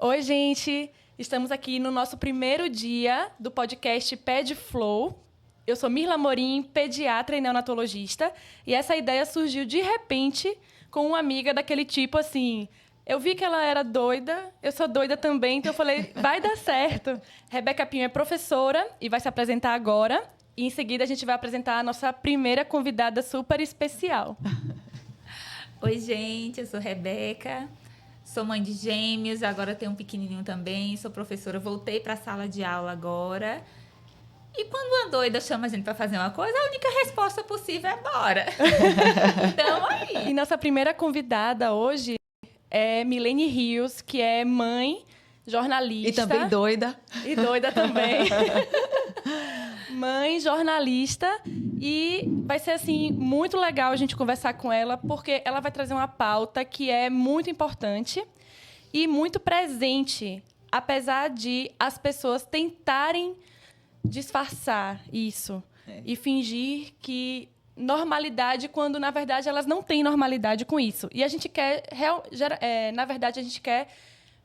Oi, gente! Estamos aqui no nosso primeiro dia do podcast Ped Flow. Eu sou Mirla Morim, pediatra e neonatologista, e essa ideia surgiu de repente com uma amiga daquele tipo assim... Eu vi que ela era doida, eu sou doida também, então eu falei, vai dar certo. Rebeca Pinho é professora e vai se apresentar agora. E em seguida a gente vai apresentar a nossa primeira convidada super especial. Oi, gente, eu sou Rebeca, sou mãe de gêmeos, agora tenho um pequenininho também, sou professora, voltei para a sala de aula agora. E quando uma doida chama a gente para fazer uma coisa, a única resposta possível é bora. Então, aí. E nossa primeira convidada hoje é Milene Rios, que é mãe, jornalista. E também doida. E doida também. Mãe, jornalista. E vai ser, assim, muito legal a gente conversar com ela, porque ela vai trazer uma pauta que é muito importante e muito presente, apesar de as pessoas tentarem disfarçar isso e fingir que normalidade, quando, na verdade, elas não têm normalidade com isso. E a gente quer, na verdade, a gente quer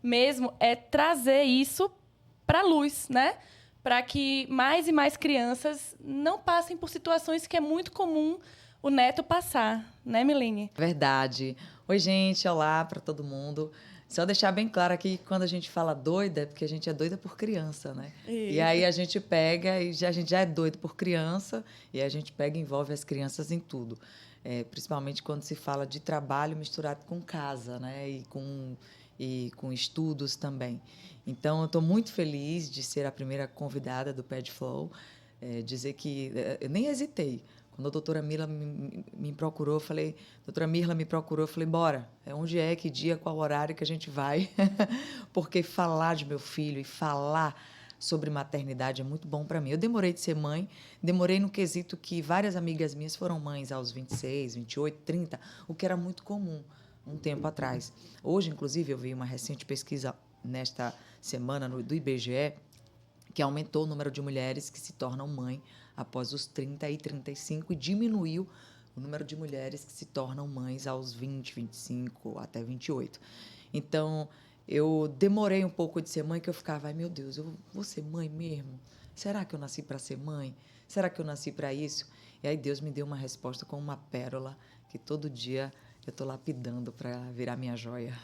mesmo trazer isso para a luz, né? Para que mais e mais crianças não passem por situações que é muito comum o neto passar, né, Milene? Verdade. Oi, gente, olá para todo mundo. Só deixar bem claro aqui que quando a gente fala doida, é porque a gente é doida por criança, né? Isso. E aí a gente pega e a gente já é doido por criança e a gente pega e envolve as crianças em tudo. Principalmente quando se fala de trabalho misturado com casa, né? E com estudos também. Então, eu estou muito feliz de ser a primeira convidada do Ped Flow. Dizer que eu nem hesitei. Quando a doutora Mirla me procurou, eu falei... Doutora Mirla me procurou, eu falei, bora. Onde é, que dia, qual horário que a gente vai? Porque falar de meu filho e falar sobre maternidade é muito bom para mim. Eu demorei de ser mãe, demorei no quesito que várias amigas minhas foram mães aos 26, 28, 30, o que era muito comum um tempo atrás. Hoje, inclusive, eu vi uma recente pesquisa nesta semana do IBGE, que aumentou o número de mulheres que se tornam mãe após os 30 e 35 e diminuiu o número de mulheres que se tornam mães aos 20, 25 até 28. Então, eu demorei um pouco de ser mãe, que eu ficava, ai meu Deus, eu vou ser mãe mesmo? Será que eu nasci para ser mãe? Será que eu nasci para isso? E aí Deus me deu uma resposta com uma pérola que todo dia eu estou lapidando para virar minha joia.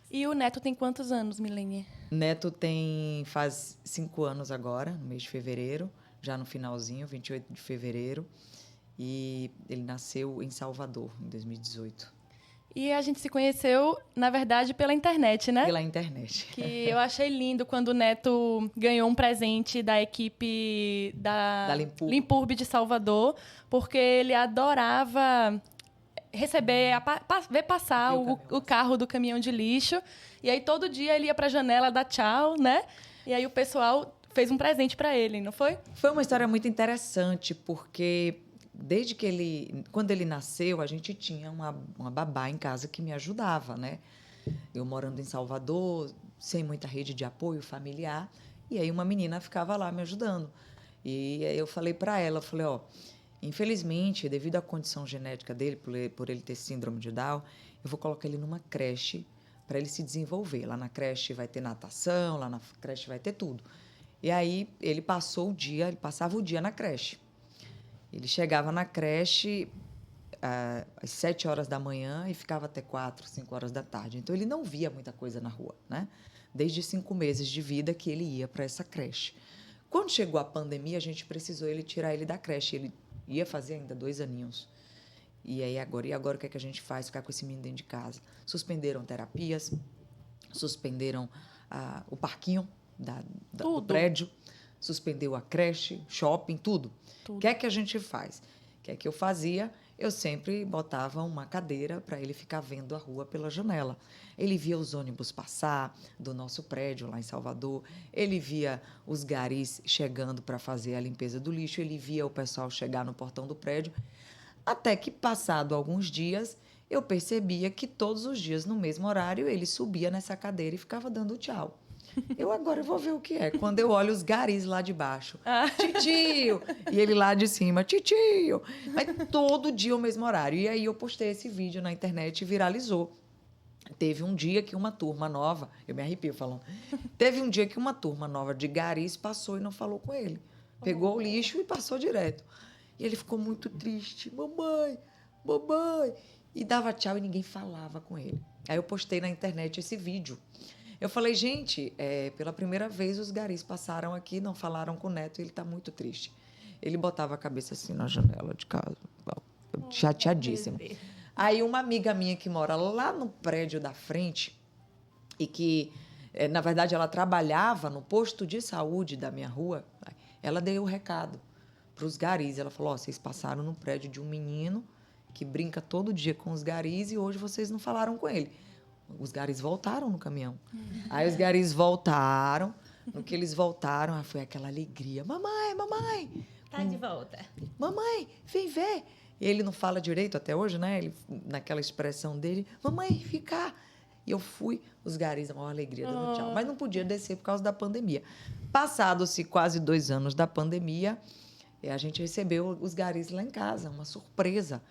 E o neto tem quantos anos, Milene? Neto faz 5 anos agora, no mês de fevereiro, já no finalzinho, 28 de fevereiro. E ele nasceu em Salvador, em 2018. E a gente se conheceu, na verdade, pela internet, né? Pela internet. Que eu achei lindo quando o Neto ganhou um presente da equipe da Limpurb de Salvador, porque ele adorava receber, ver passar o carro do caminhão de lixo. E aí, todo dia, ele ia para a janela dar tchau, né? E aí, o pessoal fez um presente para ele, não foi? Foi uma história muito interessante, porque quando ele nasceu, a gente tinha uma babá em casa que me ajudava, né? Eu morando em Salvador, sem muita rede de apoio familiar, e aí uma menina ficava lá me ajudando. E aí eu falei para ela, ó, infelizmente, devido à condição genética dele, por ele ter síndrome de Down, eu vou colocar ele numa creche para ele se desenvolver. Lá na creche vai ter natação, lá na creche vai ter tudo. E aí ele passava o dia na creche. Ele chegava na creche às 7 horas da manhã e ficava até 4, 5 horas da tarde. Então, ele não via muita coisa na rua, né? Desde 5 meses de vida que ele ia para essa creche. Quando chegou a pandemia, a gente precisou tirar ele da creche. Ele ia fazer ainda 2 aninhos. E agora o que é que a gente faz? Ficar com esse menino dentro de casa. Suspenderam terapias, suspenderam o parquinho do prédio, suspendeu a creche, shopping, tudo. O que é que a gente faz? O que é que eu fazia? Eu sempre botava uma cadeira para ele ficar vendo a rua pela janela. Ele via os ônibus passar do nosso prédio lá em Salvador, ele via os garis chegando para fazer a limpeza do lixo, ele via o pessoal chegar no portão do prédio, até que, passado alguns dias, eu percebia que todos os dias, no mesmo horário, ele subia nessa cadeira e ficava dando tchau. Agora vou ver o que é. Quando eu olho os garis lá de baixo, titio! E ele lá de cima, titio! Mas todo dia o mesmo horário. E aí eu postei esse vídeo na internet e viralizou. Teve um dia que uma turma nova, eu me arrepio falando, teve um dia que uma turma nova de garis passou e não falou com ele. Pegou o lixo e passou direto. E ele ficou muito triste. Mamãe, mamãe. E dava tchau e ninguém falava com ele. Aí eu postei na internet esse vídeo. Eu falei, gente, pela primeira vez os garis passaram aqui, não falaram com o neto e ele está muito triste. Ele botava a cabeça assim na janela de casa, chateadíssimo. Aí uma amiga minha que mora lá no prédio da frente e que, na verdade, ela trabalhava no posto de saúde da minha rua, ela deu o recado para os garis. Ela falou, vocês passaram no prédio de um menino que brinca todo dia com os garis e hoje vocês não falaram com ele. Os garis voltaram no caminhão. Aí os garis voltaram. No que eles voltaram, foi aquela alegria. Mamãe, mamãe. Tá de volta. Mamãe, vem ver. E ele não fala direito até hoje, né? Ele, naquela expressão dele, mamãe, vem cá. E eu fui, os garis, uma alegria, dando tchau. Mas não podia descer por causa da pandemia. Passados-se quase 2 anos da pandemia, a gente recebeu os garis lá em casa, uma surpresa.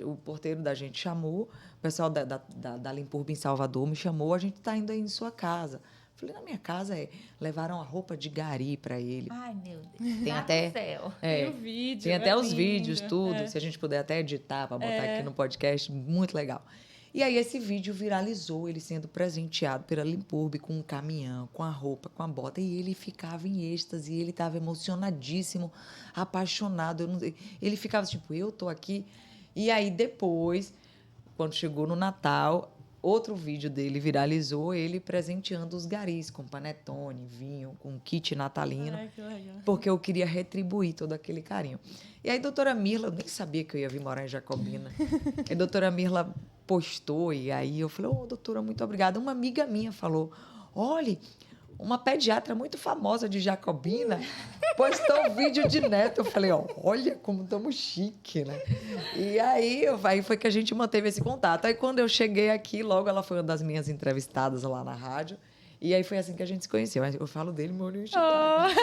O porteiro da gente chamou, o pessoal da Limpurb em Salvador me chamou, a gente está indo aí em sua casa. Falei, na minha casa, levaram a roupa de gari para ele. Ai, meu Deus. Tem Lá até no céu. Tem o vídeo. tem até os lindo. vídeos, tudo. Se a gente puder até editar para botar aqui no podcast, muito legal. E aí esse vídeo viralizou, ele sendo presenteado pela Limpurb com um caminhão, com a roupa, com a bota. E ele ficava em êxtase, ele estava emocionadíssimo, apaixonado. Ele ficava tipo, eu tô aqui. E aí depois, quando chegou no Natal, outro vídeo dele viralizou, ele presenteando os garis com panetone, vinho, com kit natalino. Ai, que legal. Porque eu queria retribuir todo aquele carinho. E aí, doutora Mirla, eu nem sabia que eu ia vir morar em Jacobina. E a doutora Mirla postou, e aí eu falei, doutora, muito obrigada. Uma amiga minha falou, olhe, uma pediatra muito famosa de Jacobina postou um vídeo de neto. Eu falei, olha como estamos chique, né? E aí foi que a gente manteve esse contato. Aí quando eu cheguei aqui, logo ela foi uma das minhas entrevistadas lá na rádio. E aí foi assim que a gente se conheceu. Mas eu falo dele, meu olho enche d'água.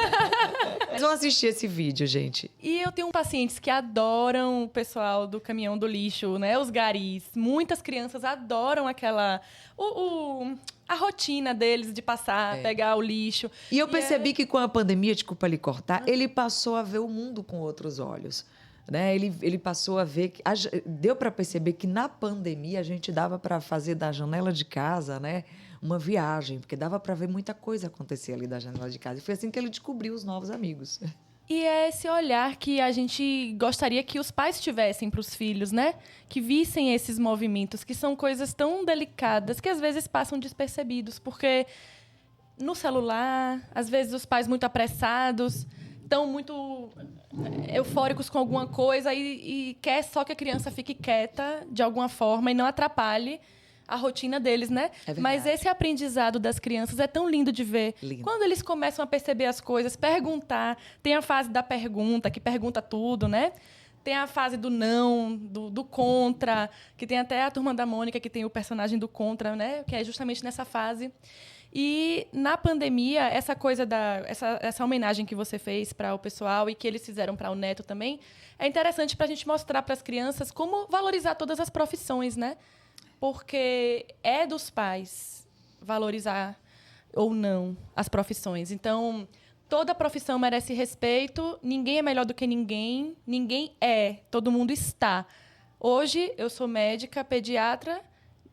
Mas vão assistir esse vídeo, gente. E eu tenho pacientes que adoram o pessoal do caminhão do lixo, né? Os garis. Muitas crianças adoram aquela... a rotina deles de passar, pegar o lixo. E eu percebi que com a pandemia, desculpa lhe cortar, ele passou a ver o mundo com outros olhos. Né? Ele passou a ver... Deu para perceber que na pandemia a gente dava para fazer da janela de casa, né, uma viagem, porque dava para ver muita coisa acontecer ali da janela de casa. E foi assim que ele descobriu os novos amigos. E é esse olhar que a gente gostaria que os pais tivessem para os filhos, né? Que vissem esses movimentos, que são coisas tão delicadas que às vezes passam despercebidos, porque no celular, às vezes os pais muito apressados, estão muito eufóricos com alguma coisa e quer só que a criança fique quieta de alguma forma e não atrapalhe a rotina deles, né? É verdade. Mas esse aprendizado das crianças é tão lindo de ver. Lindo. Quando eles começam a perceber as coisas, perguntar. Tem a fase da pergunta, que pergunta tudo, né? Tem a fase do não, do contra, que tem até a Turma da Mônica, que tem o personagem do contra, né? Que é justamente nessa fase. E na pandemia, essa coisa essa homenagem que você fez para o pessoal e que eles fizeram para o neto também, é interessante para a gente mostrar para as crianças como valorizar todas as profissões, né? Porque é dos pais valorizar ou não as profissões. Então, toda profissão merece respeito, ninguém é melhor do que ninguém, ninguém é, todo mundo está. Hoje, eu sou médica, pediatra,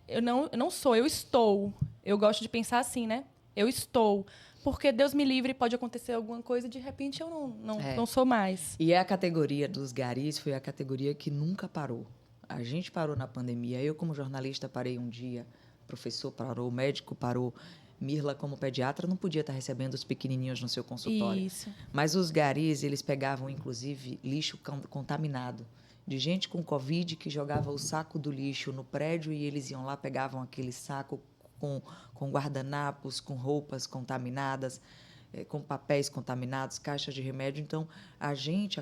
eu não sou, eu estou. Eu gosto de pensar assim, né? Eu estou. Porque Deus me livre, pode acontecer alguma coisa e, de repente, eu não sou mais. E a categoria dos garis foi a categoria que nunca parou. A gente parou na pandemia. Eu, como jornalista, parei um dia. O professor parou, o médico parou. Mirla, como pediatra, não podia estar recebendo os pequenininhos no seu consultório. Isso. Mas os garis, eles pegavam, inclusive, lixo contaminado. De gente com Covid que jogava o saco do lixo no prédio e eles iam lá, pegavam aquele saco com guardanapos, com roupas contaminadas, com papéis contaminados, caixas de remédio. Então, a gente,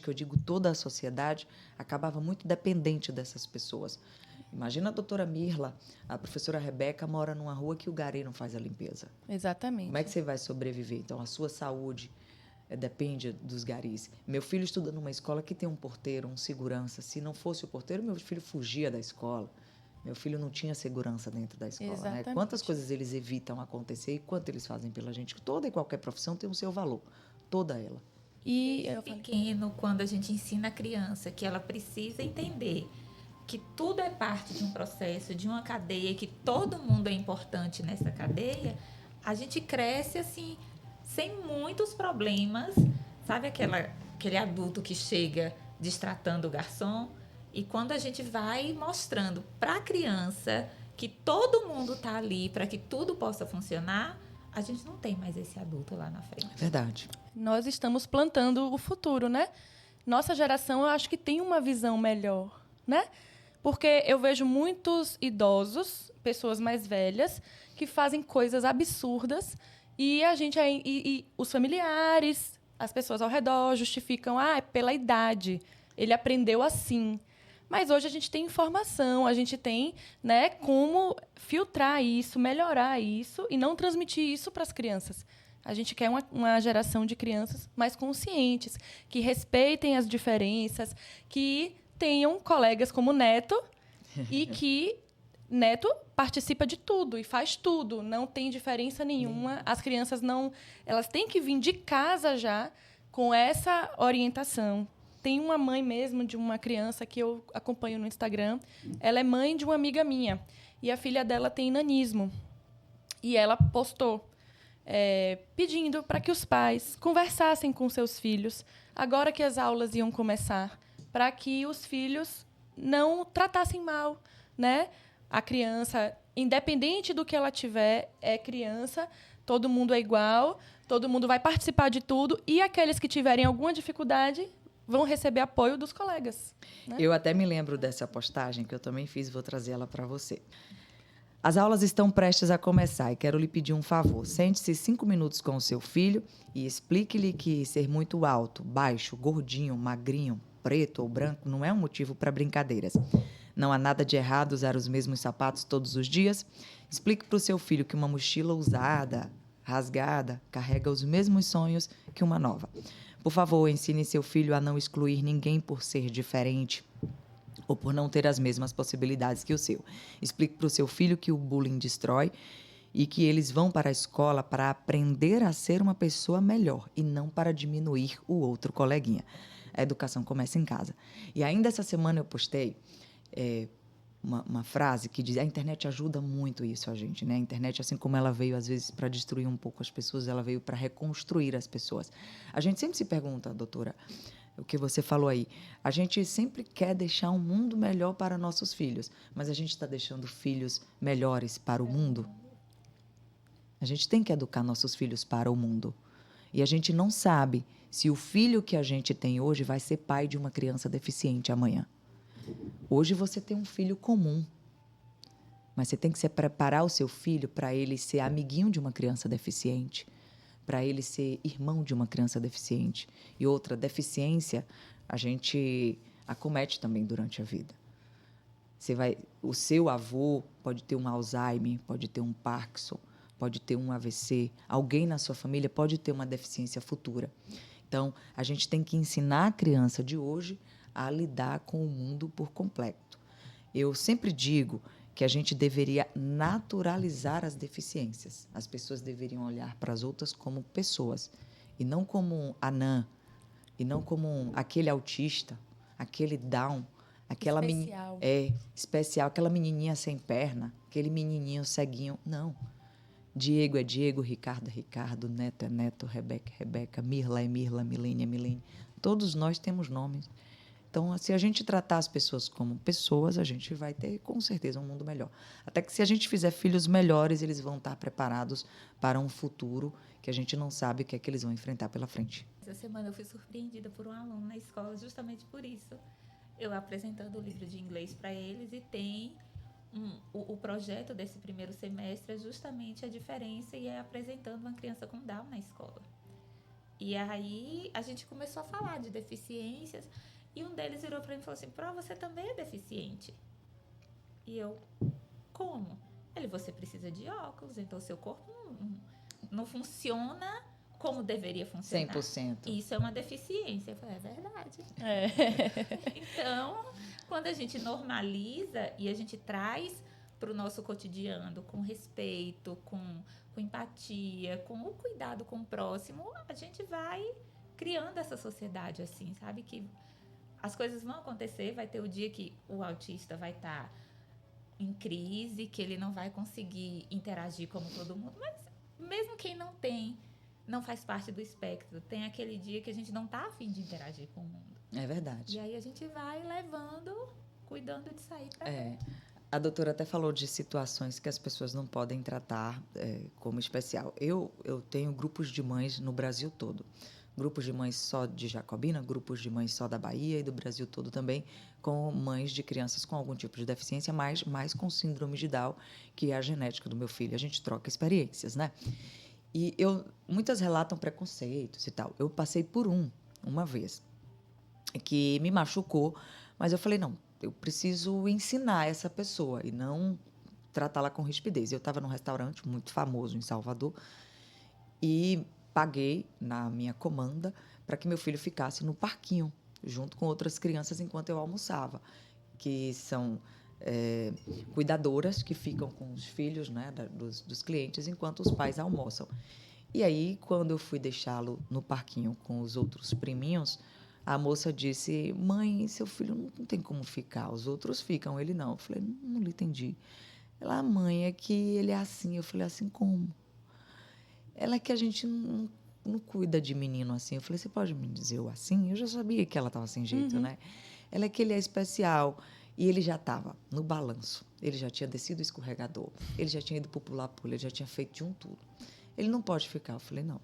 que eu digo toda a sociedade, acabava muito dependente dessas pessoas. Imagina a doutora Mirla, a professora Rebeca mora numa rua que o gari não faz a limpeza. Exatamente. Como é que você vai sobreviver? Então, a sua saúde depende dos garis. Meu filho estuda numa escola que tem um porteiro, um segurança. Se não fosse o porteiro, meu filho fugia da escola. Meu filho não tinha segurança dentro da escola, né? Exatamente. Quantas coisas eles evitam acontecer e quanto eles fazem pela gente. Toda e qualquer profissão tem o seu valor. Toda ela. E Desde pequeno, quando a gente ensina a criança que ela precisa entender que tudo é parte de um processo, de uma cadeia, que todo mundo é importante nessa cadeia, a gente cresce assim, sem muitos problemas. Sabe aquele adulto que chega destratando o garçom? E quando a gente vai mostrando para a criança que todo mundo está ali para que tudo possa funcionar, a gente não tem mais esse adulto lá na frente. Verdade. nós estamos plantando o futuro, né? Nossa geração, eu acho que tem uma visão melhor, né? Porque eu vejo muitos idosos, pessoas mais velhas, que fazem coisas absurdas e a gente e os familiares, as pessoas ao redor justificam, é pela idade, ele aprendeu assim. Mas hoje a gente tem informação, a gente tem, né, como filtrar isso, melhorar isso e não transmitir isso para as crianças. A gente quer uma geração de crianças mais conscientes, que respeitem as diferenças, que tenham colegas como Neto e que Neto participa de tudo e faz tudo, não tem diferença nenhuma. As crianças não, elas têm que vir de casa já com essa orientação. Tem uma mãe mesmo de uma criança que eu acompanho no Instagram. Ela é mãe de uma amiga minha e a filha dela tem nanismo. E ela postou pedindo para que os pais conversassem com seus filhos agora que as aulas iam começar, para que os filhos não tratassem mal, né? A criança, independente do que ela tiver, é criança, todo mundo é igual, todo mundo vai participar de tudo e aqueles que tiverem alguma dificuldade vão receber apoio dos colegas. Né? Eu até me lembro dessa postagem que eu também fiz, vou trazer ela para você. As aulas estão prestes a começar e quero lhe pedir um favor. Sente-se 5 minutos com o seu filho e explique-lhe que ser muito alto, baixo, gordinho, magrinho, preto ou branco não é um motivo para brincadeiras. Não há nada de errado usar os mesmos sapatos todos os dias. Explique para o seu filho que uma mochila usada, rasgada, carrega os mesmos sonhos que uma nova. Por favor, ensine seu filho a não excluir ninguém por ser diferente ou por não ter as mesmas possibilidades que o seu. Explique para o seu filho que o bullying destrói e que eles vão para a escola para aprender a ser uma pessoa melhor e não para diminuir o outro coleguinha. A educação começa em casa. E ainda essa semana eu postei uma frase que diz: a internet ajuda muito isso a gente, né? A internet, assim como ela veio às vezes para destruir um pouco as pessoas, ela veio para reconstruir as pessoas. A gente sempre se pergunta, doutora, o que você falou aí, a gente sempre quer deixar um mundo melhor para nossos filhos, mas a gente está deixando filhos melhores para o mundo? A gente tem que educar nossos filhos para o mundo. E a gente não sabe se o filho que a gente tem hoje vai ser pai de uma criança deficiente amanhã. Hoje você tem um filho comum, mas você tem que preparar o seu filho para ele ser amiguinho de uma criança deficiente, para ele ser irmão de uma criança deficiente. E outra, deficiência a gente acomete também durante a vida. O seu avô pode ter um Alzheimer, pode ter um Parkinson, pode ter um AVC. Alguém na sua família pode ter uma deficiência futura. Então, a gente tem que ensinar a criança de hoje a lidar com o mundo por completo. Eu sempre digo que a gente deveria naturalizar as deficiências. As pessoas deveriam olhar para as outras como pessoas, e não como um anã, e não como aquele autista, aquele down, aquela especial. Especial, aquela menininha sem perna, aquele menininho ceguinho. Não. Diego é Diego, Ricardo é Ricardo, Neto é Neto, Rebeca é Rebeca, Mirla é Mirla, Milene é Milene. Todos nós temos nomes. Então, se a gente tratar as pessoas como pessoas, a gente vai ter, com certeza, um mundo melhor. Até que se a gente fizer filhos melhores, eles vão estar preparados para um futuro que a gente não sabe o que é que eles vão enfrentar pela frente. Essa semana eu fui surpreendida por um aluno na escola, justamente por isso. Eu apresentando o livro de inglês para eles e tem o projeto desse primeiro semestre é justamente a diferença e é apresentando uma criança com Down na escola. E aí a gente começou a falar de deficiências. E um deles virou para mim e falou assim: Pró, você também é deficiente? E eu, como? Ele, você precisa de óculos, então o seu corpo não funciona como deveria funcionar. 100%. Isso é uma deficiência. Eu falei, é verdade. Então, quando a gente normaliza e a gente traz para o nosso cotidiano com respeito, com empatia, com o cuidado com o próximo, a gente vai criando essa sociedade assim, sabe? Que as coisas vão acontecer, vai ter o dia que o autista vai estar em crise, que ele não vai conseguir interagir como todo mundo, mas mesmo quem não faz parte do espectro, tem aquele dia que a gente não está a fim de interagir com o mundo. É verdade. E aí a gente vai levando, cuidando de sair para A doutora até falou de situações que as pessoas não podem tratar como especial. Eu tenho grupos de mães no Brasil todo. Grupos de mães só de Jacobina, grupos de mães só da Bahia e do Brasil todo também, com mães de crianças com algum tipo de deficiência, mas mais com síndrome de Down, que é a genética do meu filho. A gente troca experiências, né? E muitas relatam preconceitos e tal. Eu passei por uma vez, que me machucou, mas eu falei, não, eu preciso ensinar essa pessoa e não tratá-la com rispidez. Eu estava num restaurante muito famoso em Salvador e paguei na minha comanda para que meu filho ficasse no parquinho, junto com outras crianças, enquanto eu almoçava, que são cuidadoras que ficam com os filhos, né, dos clientes, enquanto os pais almoçam. E aí, quando eu fui deixá-lo no parquinho com os outros priminhos, a moça disse, mãe, seu filho não tem como ficar, os outros ficam, ele não. Eu falei, não lhe entendi. Ela, mãe, é que ele é assim. Eu falei, assim como? Ela é que a gente não cuida de menino assim. Eu falei, você pode me dizer o assim? Eu já sabia que ela estava sem jeito, né? Ela é que ele é especial. E ele já estava no balanço. Ele já tinha descido o escorregador. Ele já tinha ido para o pular-pula. Ele já tinha feito de tudo. Ele não pode ficar. Eu falei, não.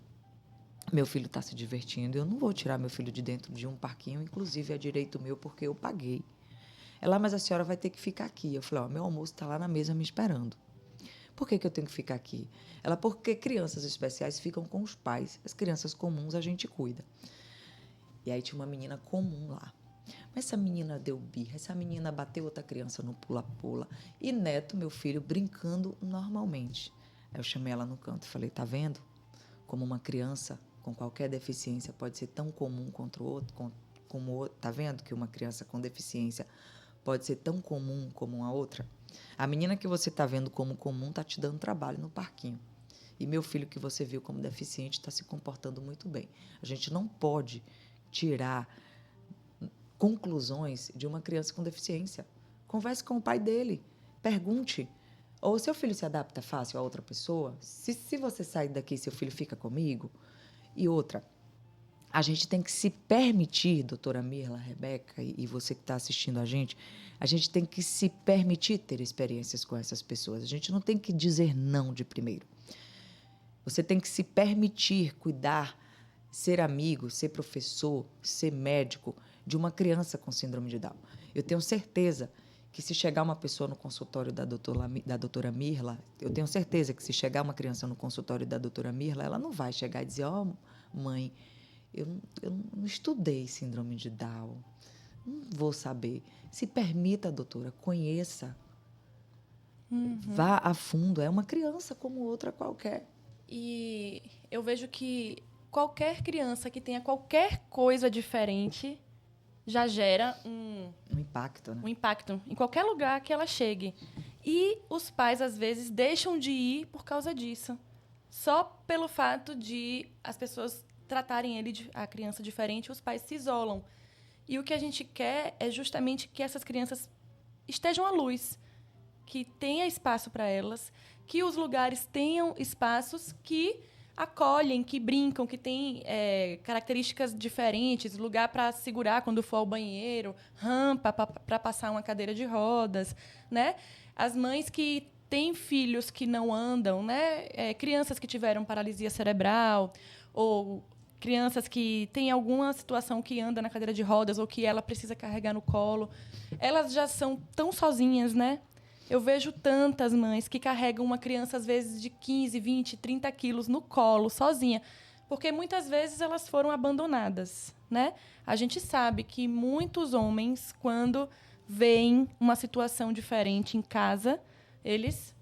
Meu filho está se divertindo. Eu não vou tirar meu filho de dentro de um parquinho. Inclusive, é direito meu, porque eu paguei. Ela, mas a senhora vai ter que ficar aqui. Eu falei, meu almoço está lá na mesa me esperando. Por que eu tenho que ficar aqui? Ela, porque crianças especiais ficam com os pais. As crianças comuns a gente cuida. E aí tinha uma menina comum lá. Mas essa menina deu birra, essa menina bateu outra criança no pula-pula. E Neto, meu filho, brincando normalmente. Aí eu chamei ela no canto e falei, tá vendo? Como uma criança com qualquer deficiência pode ser tão comum contra o outro, como o outro. Tá vendo que uma criança com deficiência pode ser tão comum como a outra? A menina que você está vendo como comum está te dando trabalho no parquinho. E meu filho que você viu como deficiente está se comportando muito bem. A gente não pode tirar conclusões de uma criança com deficiência. Converse com o pai dele. Pergunte. Ou seu filho se adapta fácil a outra pessoa? Se você sair daqui, seu filho fica comigo? E outra, a gente tem que se permitir, doutora Mirla, Rebeca e você que está assistindo a gente tem que se permitir ter experiências com essas pessoas. A gente não tem que dizer não de primeiro. Você tem que se permitir cuidar, ser amigo, ser professor, ser médico de uma criança com síndrome de Down. Eu tenho certeza que se chegar uma pessoa no consultório da doutora Mirla, eu tenho certeza que se chegar uma criança no consultório da doutora Mirla, ela não vai chegar e dizer, mãe, eu não estudei síndrome de Down, não vou saber. Se permita, doutora, conheça. Vá a fundo. É uma criança como outra qualquer. E eu vejo que qualquer criança que tenha qualquer coisa diferente já gera um impacto, né? Um impacto em qualquer lugar que ela chegue. E os pais, às vezes, deixam de ir por causa disso. Só pelo fato de as pessoas tratarem a criança diferente, os pais se isolam. E o que a gente quer é justamente que essas crianças estejam à luz, que tenha espaço para elas, que os lugares tenham espaços que acolhem, que brincam, que têm características diferentes, lugar para segurar quando for ao banheiro, rampa para passar uma cadeira de rodas, né? As mães que têm filhos que não andam, né? Crianças que tiveram paralisia cerebral ou crianças que têm alguma situação que anda na cadeira de rodas ou que ela precisa carregar no colo, elas já são tão sozinhas, né? Eu vejo tantas mães que carregam uma criança, às vezes, de 15, 20, 30 quilos no colo, sozinha, porque muitas vezes elas foram abandonadas, né? A gente sabe que muitos homens, quando veem uma situação diferente em casa, eles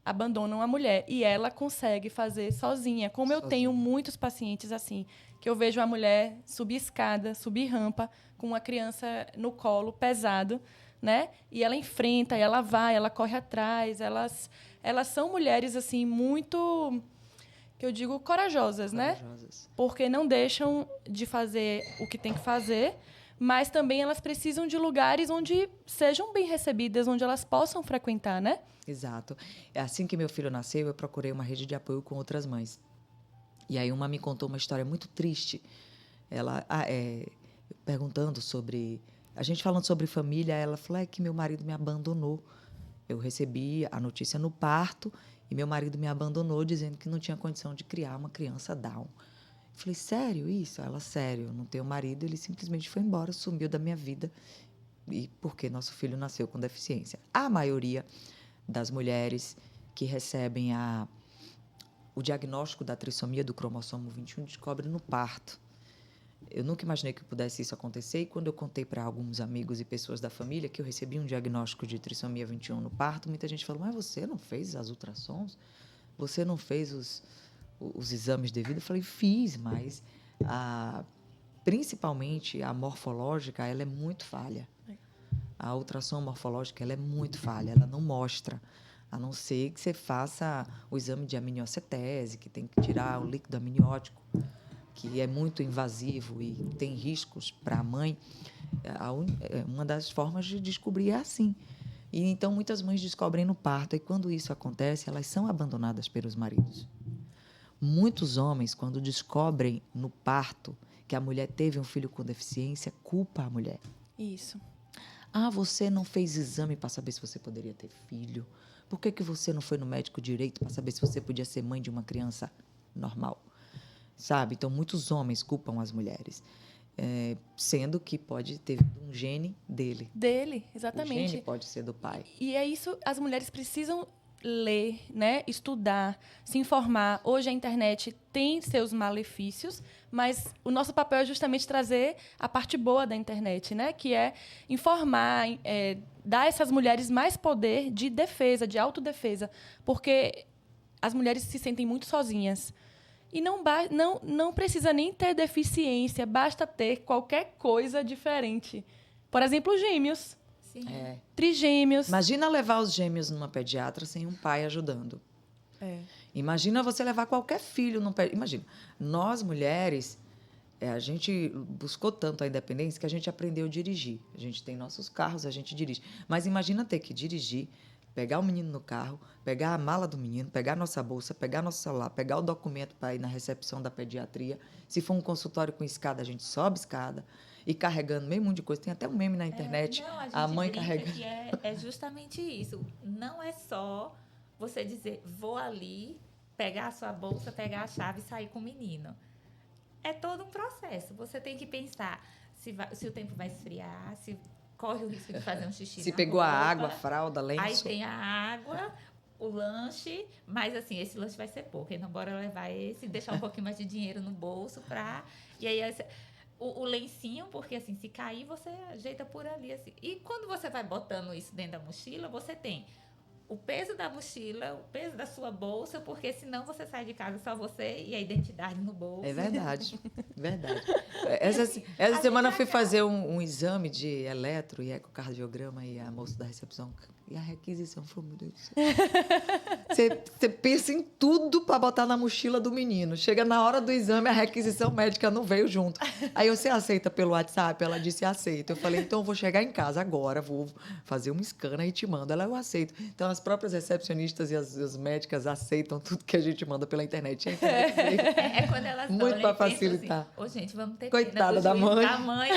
abandonam a mulher. E ela consegue fazer sozinha. Como eu tenho muitos pacientes assim, que eu vejo a mulher subir escada, subir rampa, com uma criança no colo, pesado, né? E ela enfrenta, e ela vai, ela corre atrás. Elas são mulheres, assim, muito, que eu digo, corajosas, né? Porque não deixam de fazer o que tem que fazer, mas também elas precisam de lugares onde sejam bem recebidas, onde elas possam frequentar, né? Exato. Assim que meu filho nasceu, eu procurei uma rede de apoio com outras mães. E aí uma me contou uma história muito triste. Ela, perguntando sobre... A gente falando sobre família, ela falou, é que meu marido me abandonou. Eu recebi a notícia no parto e meu marido me abandonou dizendo que não tinha condição de criar uma criança Down. Eu falei, sério isso? Ela, sério, eu não tenho marido, ele simplesmente foi embora, sumiu da minha vida. E porque nosso filho nasceu com deficiência. A maioria das mulheres que recebem o diagnóstico da trissomia do cromossomo 21 descobre no parto. Eu nunca imaginei que pudesse isso acontecer e quando eu contei para alguns amigos e pessoas da família que eu recebi um diagnóstico de trissomia 21 no parto, muita gente falou, mas você não fez as ultrassons? Você não fez os exames devidos? Eu falei, fiz, mas principalmente a morfológica, ela é muito falha. A ultrassom morfológica, ela é muito falha, ela não mostra, a não ser que você faça o exame de amniocetese, que tem que tirar o líquido amniótico, que é muito invasivo e tem riscos para a mãe. Uma das formas de descobrir é assim. E, então, muitas mães descobrem no parto, e quando isso acontece, elas são abandonadas pelos maridos. Muitos homens, quando descobrem no parto que a mulher teve um filho com deficiência, culpa a mulher. Isso. Ah, você não fez exame para saber se você poderia ter filho? Por que você não foi no médico direito para saber se você podia ser mãe de uma criança normal? Sabe? Então, muitos homens culpam as mulheres, sendo que pode ter um gene dele. Dele, exatamente. O gene pode ser do pai. E é isso, as mulheres precisam ler, né? Estudar, se informar. Hoje a internet tem seus malefícios, mas o nosso papel é justamente trazer a parte boa da internet, né? Que é informar, dar a essas mulheres mais poder de defesa, de autodefesa, porque as mulheres se sentem muito sozinhas. E não precisa nem ter deficiência, basta ter qualquer coisa diferente. Por exemplo, gêmeos. Sim. Trigêmeos. Imagina levar os gêmeos numa pediatra sem um pai ajudando. Imagina você levar qualquer filho num pediatra. Imagina, nós mulheres, a gente buscou tanto a independência que a gente aprendeu a dirigir. A gente tem nossos carros, a gente dirige. Mas imagina ter que dirigir, pegar o menino no carro, pegar a mala do menino, pegar a nossa bolsa, pegar nosso celular, pegar o documento para ir na recepção da pediatria. Se for um consultório com escada, a gente sobe escada e carregando meio monte de coisa. Tem até um meme na internet, a mãe carregando. Que é justamente isso. Não é só você dizer, vou ali, pegar a sua bolsa, pegar a chave e sair com o menino. É todo um processo. Você tem que pensar se o tempo vai esfriar, se corre o risco de fazer um xixi se na pegou roupa. a água, a fralda, lenço. Aí tem a água, o lanche, mas assim, esse lanche vai ser pouco. Então, bora levar esse, deixar um pouquinho mais de dinheiro no bolso pra... E aí, o lencinho, porque assim, se cair, você ajeita por ali, assim. E quando você vai botando isso dentro da mochila, você tem o peso da mochila, o peso da sua bolsa, porque senão você sai de casa só você e a identidade no bolso. É verdade, verdade. Essa semana eu fui fazer um exame de eletro e ecocardiograma e a moça da recepção... E a requisição falou, meu Deus do céu. Você pensa em tudo para botar na mochila do menino. Chega na hora do exame, a requisição médica não veio junto. Aí você aceita pelo WhatsApp? Ela disse, aceito. Eu falei, então eu vou chegar em casa agora, vou fazer um scan e te mando. Ela, eu aceito. Então as próprias recepcionistas e as médicas aceitam tudo que a gente manda pela internet. Quando elas muito para facilitar. Assim, gente, vamos ter coitada pena da mãe.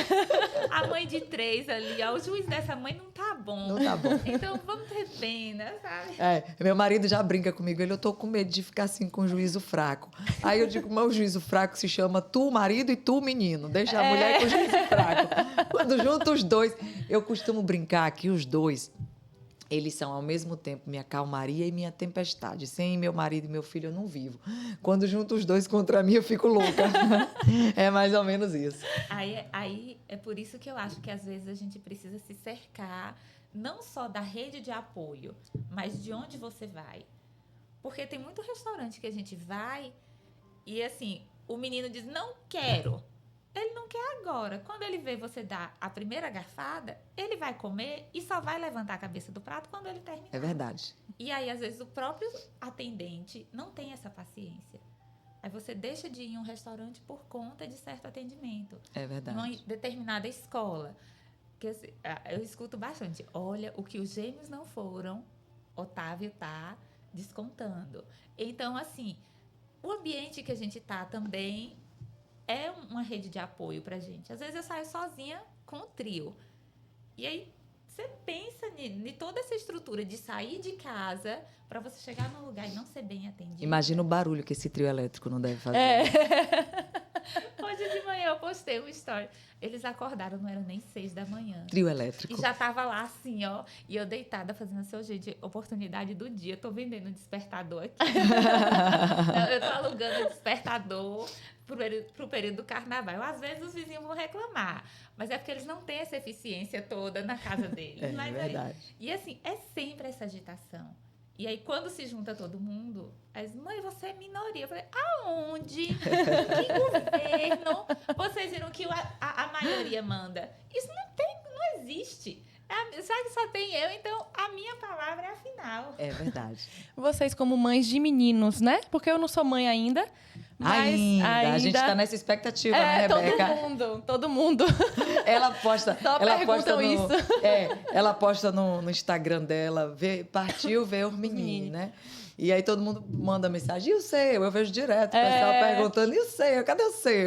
A mãe de 3 ali, ó, o juiz dessa mãe não tá bom. Não tá bom. Então vamos ter pena, sabe? Meu marido já brinca comigo. Eu tô com medo de ficar assim com o juízo fraco. Aí eu digo, mas o juízo fraco se chama tu, marido, e tu, menino. Deixa a mulher com o juízo fraco. Quando junta os dois, eu costumo brincar que os dois, eles são ao mesmo tempo minha calmaria e minha tempestade. Sem meu marido e meu filho eu não vivo. Quando junto os dois contra mim, eu fico louca. É mais ou menos isso. Aí é por isso que eu acho que às vezes a gente precisa se cercar não só da rede de apoio, mas de onde você vai. Porque tem muito restaurante que a gente vai e, assim, o menino diz, não quero. Ele não quer agora. Quando ele vê você dar a primeira garfada, ele vai comer e só vai levantar a cabeça do prato quando ele terminar. É verdade. E aí, às vezes, o próprio atendente não tem essa paciência. Aí você deixa de ir em um restaurante por conta de certo atendimento. É verdade. Numa determinada escola. Que eu escuto bastante. Olha, o que os gêmeos não foram, Otávio tá descontando. Então, assim, o ambiente que a gente tá também é uma rede de apoio pra gente. Às vezes eu saio sozinha com o trio. E aí você pensa em toda essa estrutura de sair de casa para você chegar num lugar e não ser bem atendido. Imagina o barulho que esse trio elétrico não deve fazer. Hoje de manhã eu postei uma story. Eles acordaram, não eram nem 6 da manhã. Trio elétrico. E já tava lá assim, ó. E eu deitada fazendo assim, gente, oportunidade do dia. Tô vendendo um despertador aqui. Eu tô alugando um despertador pro período do carnaval. Às vezes os vizinhos vão reclamar. Mas é porque eles não têm essa eficiência toda na casa deles. É Mas verdade. E assim, é sempre essa agitação. E aí, quando se junta todo mundo, eles, mãe, você é minoria. Eu falei, aonde? Que governo? Vocês viram que a maioria manda. Isso não existe. Já que só tem eu, então a minha palavra é a final. É verdade. Vocês como mães de meninos, né? Porque eu não sou mãe ainda. Mas Ainda. A gente tá nessa expectativa, né, Rebeca? Todo mundo. Ela posta, Só ela perguntam posta no, isso. ela posta no Instagram dela, partiu ver os meninos, né? E aí todo mundo manda mensagem, e o seu? Eu vejo direto o pessoal perguntando, e o seu? Cadê o seu?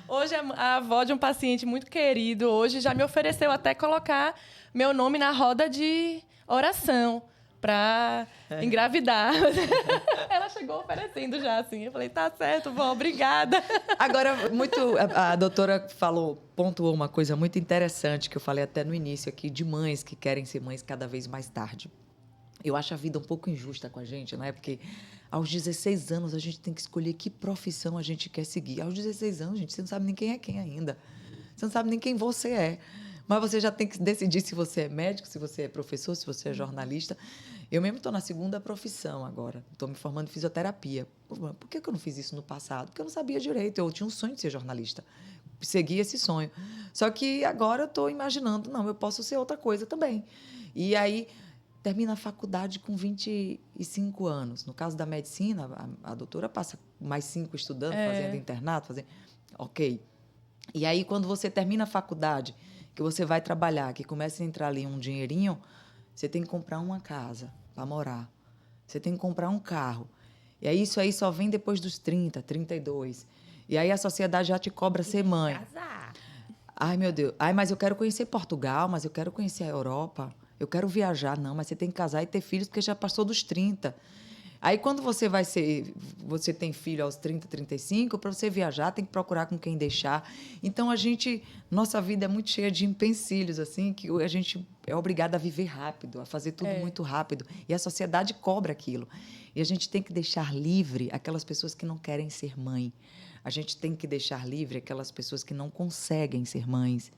Hoje a avó de um paciente muito querido hoje já me ofereceu até colocar meu nome na roda de oração para engravidar. Ela chegou oferecendo já, assim. Eu falei, tá certo, vó, obrigada. Agora, a doutora pontuou uma coisa muito interessante que eu falei até no início aqui, de mães que querem ser mães cada vez mais tarde. Eu acho a vida um pouco injusta com a gente, não é? Porque aos 16 anos a gente tem que escolher que profissão a gente quer seguir. Aos 16 anos, gente, você não sabe nem quem é quem ainda. Você não sabe nem quem você é. Mas você já tem que decidir se você é médico, se você é professor, se você é jornalista. Eu mesmo estou na segunda profissão agora. Estou me formando em fisioterapia. Por que eu não fiz isso no passado? Porque eu não sabia direito. Eu tinha um sonho de ser jornalista. Segui esse sonho. Só que agora eu estou imaginando, não, eu posso ser outra coisa também. E aí, termina a faculdade com 25 anos. No caso da medicina, a doutora passa mais 5 estudando, fazendo internato, fazendo... Ok. E aí, quando você termina a faculdade, que você vai trabalhar, que começa a entrar ali um dinheirinho, você tem que comprar uma casa para morar. Você tem que comprar um carro. E aí, isso aí só vem depois dos 30, 32. E aí, a sociedade já te cobra ser mãe. Casar. Ai, meu Deus. Ai, mas eu quero conhecer Portugal, mas eu quero conhecer a Europa. Eu quero viajar. Não, mas você tem que casar e ter filhos porque já passou dos 30. Aí, quando você você tem filho aos 30, 35, para você viajar, tem que procurar com quem deixar. Então, nossa vida é muito cheia de empecilhos, assim, que a gente é obrigada a viver rápido, a fazer tudo muito rápido. E a sociedade cobra aquilo. E a gente tem que deixar livre aquelas pessoas que não querem ser mãe. A gente tem que deixar livre aquelas pessoas que não conseguem ser mães.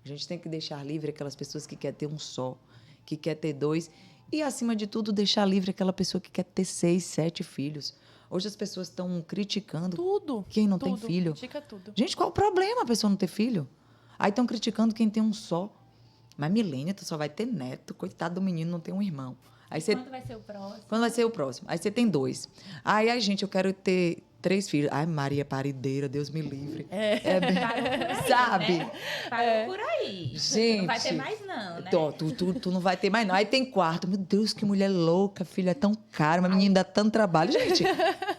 A gente tem que deixar livre aquelas pessoas que querem ter um só, que quer ter 2. E, acima de tudo, deixar livre aquela pessoa que quer ter 6, 7 filhos. Hoje as pessoas estão criticando quem não tem filho. Critica tudo. Gente, qual o problema a pessoa não ter filho? Aí estão criticando quem tem um só. Mas, Milênia, tu só vai ter neto. Coitado do menino, não tem um irmão. Aí Quando vai ser o próximo? Quando vai ser o próximo? Aí você tem 2. Ai, gente, eu quero ter 3 filhos. Ai, Maria Parideira, Deus me livre. Sabe? Né? Parou por aí. Gente. Não vai ter mais não, né? Tu não vai ter mais não. Aí tem 4. Meu Deus, que mulher louca, filho. É tão caro. Uma menina dá tanto trabalho. Gente,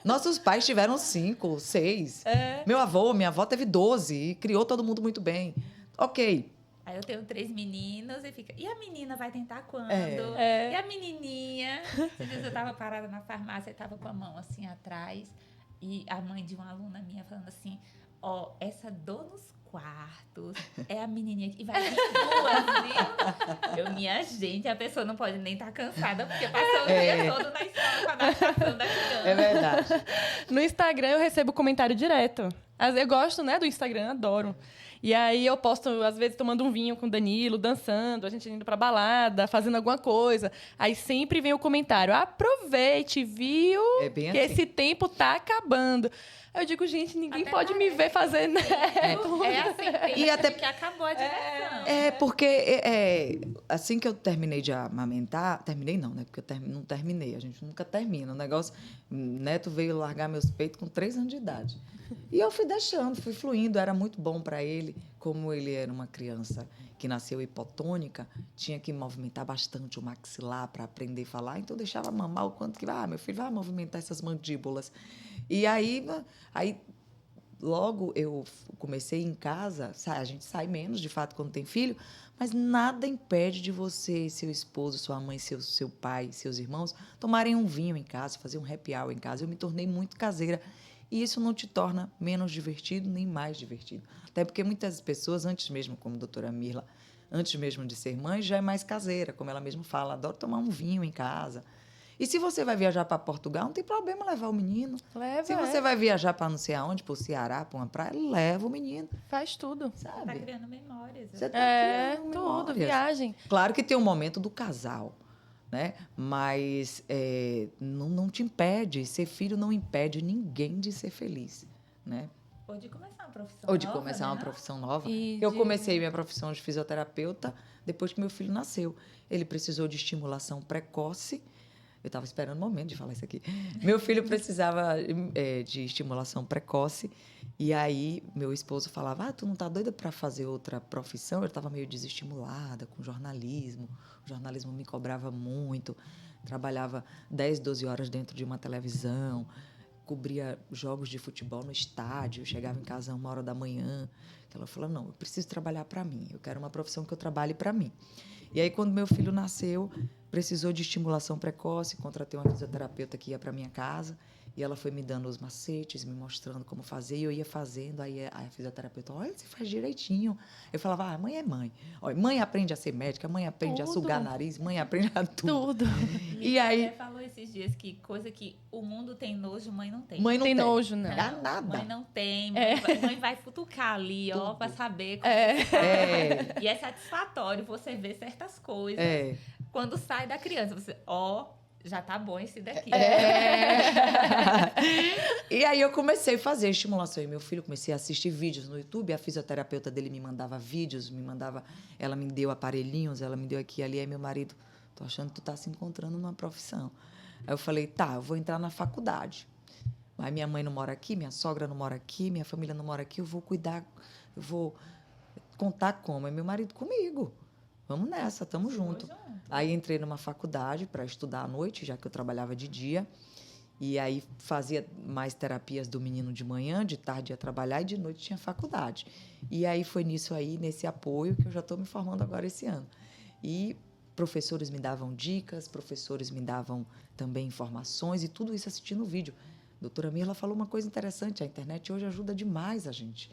nossos pais tiveram 5, 6. Minha avó teve 12 e criou todo mundo muito bem. Ok. Aí eu tenho 3 meninos e fica... E a menina vai tentar quando? E a menininha? Esses dias eu estava parada na farmácia e estava com a mão assim atrás. E a mãe de uma aluna minha falando assim, essa dor nos quartos é a menininha que vai vir 2, viu? Minha gente, a pessoa não pode nem estar cansada porque passou o dia todo na escola com a adaptação da criança. É verdade. No Instagram eu recebo comentário direto. Eu gosto, né, do Instagram, adoro. E aí eu posto, às vezes, tomando um vinho com o Danilo, dançando, a gente indo pra balada, fazendo alguma coisa. Aí sempre vem o comentário, aproveite, viu? É bem Que assim. esse tempo tá acabando. Aí eu digo, gente, ninguém Até pode me ver fazendo... É assim, E até- que acabou a diversão. Porque assim que eu terminei de amamentar, terminei não, né? Porque eu não terminei, a gente nunca termina. O negócio, Neto veio largar meus peitos com 3 anos de idade. E eu fui deixando, fui fluindo, era muito bom para ele, como ele era uma criança que nasceu hipotônica, tinha que movimentar bastante o maxilar para aprender a falar, então eu deixava mamar o quanto que, meu filho, vai movimentar essas mandíbulas. E aí logo eu comecei em casa, a gente sai menos, de fato, quando tem filho, mas nada impede de você, seu esposo, sua mãe, seu pai, seus irmãos, tomarem um vinho em casa, fazer um happy hour em casa. Eu me tornei muito caseira. E isso não te torna menos divertido, nem mais divertido. Até porque muitas pessoas, antes mesmo, como a doutora Mirla, antes mesmo de ser mãe, já é mais caseira, como ela mesma fala, adoro tomar um vinho em casa. E se você vai viajar para Portugal, não tem problema levar o menino. Leva, Se você vai viajar para não sei aonde, para o Ceará, para uma praia, leva o menino. Faz tudo. Tá Sabe? criando memórias. Você tá criando Tudo, memórias. viagem. Claro que tem um momento do casal, né? Mas não te impede. Ser filho não impede ninguém de ser feliz, né? Ou de começar uma profissão Ou de nova, começar né? uma profissão nova. E Eu de- comecei minha profissão de fisioterapeuta depois que meu filho nasceu. Ele precisou de estimulação precoce. Eu estava esperando o momento de falar isso aqui. Meu filho precisava de estimulação precoce. E aí, meu esposo falava, tu não tá doida para fazer outra profissão? Eu estava meio desestimulada com jornalismo. O jornalismo me cobrava muito. Trabalhava 10, 12 horas dentro de uma televisão. Cobria jogos de futebol no estádio. Chegava em casa 1h da manhã. Ela falou, não, eu preciso trabalhar para mim. Eu quero uma profissão que eu trabalhe para mim. E aí, quando meu filho nasceu, precisou de estimulação precoce, contratei uma fisioterapeuta que ia para minha casa, e ela foi me dando os macetes, me mostrando como fazer, e eu ia fazendo, aí a fisioterapeuta, olha, você faz direitinho. Eu falava, mãe é mãe. Olha, mãe aprende a ser médica, mãe aprende a Tudo. sugar nariz, mãe aprende a tudo. Tudo. E aí... Você falou esses dias que coisa que o mundo tem nojo, mãe não tem. Mãe não Tem tem nojo, não. Dá nada. Mãe não tem. É. Mãe vai futucar ali, ó, Tudo. pra saber como É, E é satisfatório você ver certas coisas. é. Quando sai da criança, você, já tá bom esse daqui. E aí eu comecei a fazer estimulação. E meu filho, comecei a assistir vídeos no YouTube. A fisioterapeuta dele me mandava vídeos, ela me deu aparelhinhos, ela me deu aqui e ali. Aí meu marido, tô achando que tu tá se encontrando numa profissão. Aí eu falei, eu vou entrar na faculdade. Mas minha mãe não mora aqui, minha sogra não mora aqui, minha família não mora aqui, eu vou cuidar, eu vou contar como. É meu marido comigo. Vamos nessa, estamos juntos. Aí entrei numa faculdade para estudar à noite, já que eu trabalhava de dia. E aí fazia mais terapias do menino de manhã, de tarde ia trabalhar e de noite tinha faculdade. E aí foi nisso aí, nesse apoio, que eu já estou me formando agora esse ano. E professores me davam dicas, professores me davam também informações e tudo isso assistindo o vídeo. A doutora Mirla falou uma coisa interessante, a internet hoje ajuda demais a gente.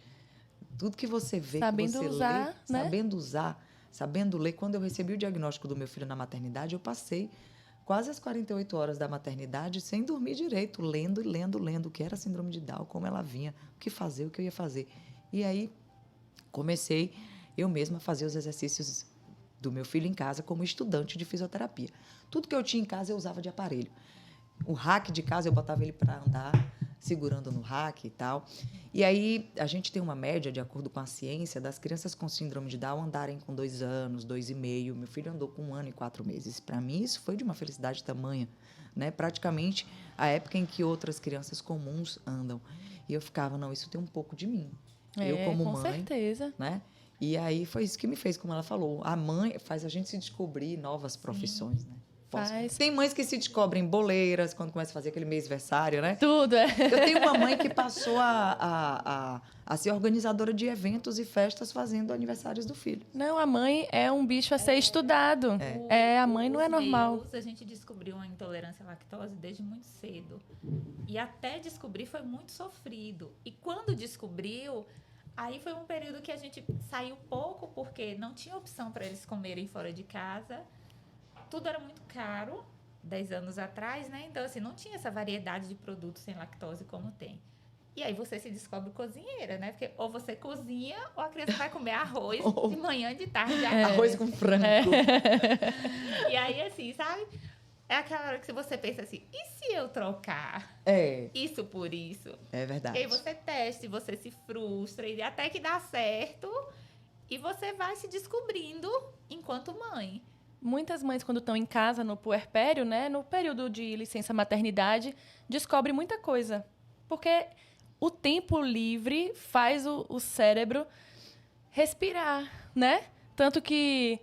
Tudo que você vê, Sabendo que você usar, lê, né? sabendo usar, sabendo ler. Quando eu recebi o diagnóstico do meu filho na maternidade, eu passei quase as 48 horas da maternidade sem dormir direito, lendo e lendo, lendo o que era a síndrome de Down, como ela vinha, o que fazer, o que eu ia fazer. E aí comecei eu mesma a fazer os exercícios do meu filho em casa como estudante de fisioterapia. Tudo que eu tinha em casa eu usava de aparelho. O rack de casa eu botava ele para andar, segurando no rack e tal. E aí a gente tem uma média, de acordo com a ciência, das crianças com síndrome de Down andarem com 2 anos, 2,5. Meu filho andou com 1 ano e 4 meses. Para mim isso foi de uma felicidade tamanha, né? Praticamente a época em que outras crianças comuns andam. E eu ficava, não, isso tem um pouco de mim. Eu como com mãe, certeza. né? E aí foi isso que me fez, como ela falou. A mãe faz a gente se descobrir novas profissões, né? Faz. Tem mães que se descobrem boleiras quando começa a fazer aquele mêsversário, né? Tudo, é. Eu tenho uma mãe que passou a ser organizadora de eventos e festas fazendo aniversários do filho. Não, a mãe é um bicho a ser estudado. A mãe não é Os normal. meus, a gente descobriu uma intolerância à lactose desde muito cedo. E até descobrir foi muito sofrido. E quando descobriu, aí foi um período que a gente saiu pouco, porque não tinha opção para eles comerem fora de casa. Tudo era muito caro, 10 anos atrás, né? Então, assim, não tinha essa variedade de produtos sem lactose como tem. E aí você se descobre cozinheira, né? Porque ou você cozinha ou a criança vai comer arroz de manhã, de tarde, de à Arroz com frango. E aí, assim, sabe? É aquela hora que você pensa assim, e se eu trocar É, isso por isso? é E verdade. aí você testa, e você se frustra, e até que dá certo, e você vai se descobrindo enquanto mãe. Muitas mães, quando estão em casa, no puerpério, né, no período de licença maternidade, descobrem muita coisa. Porque o tempo livre faz o cérebro respirar, né? Tanto que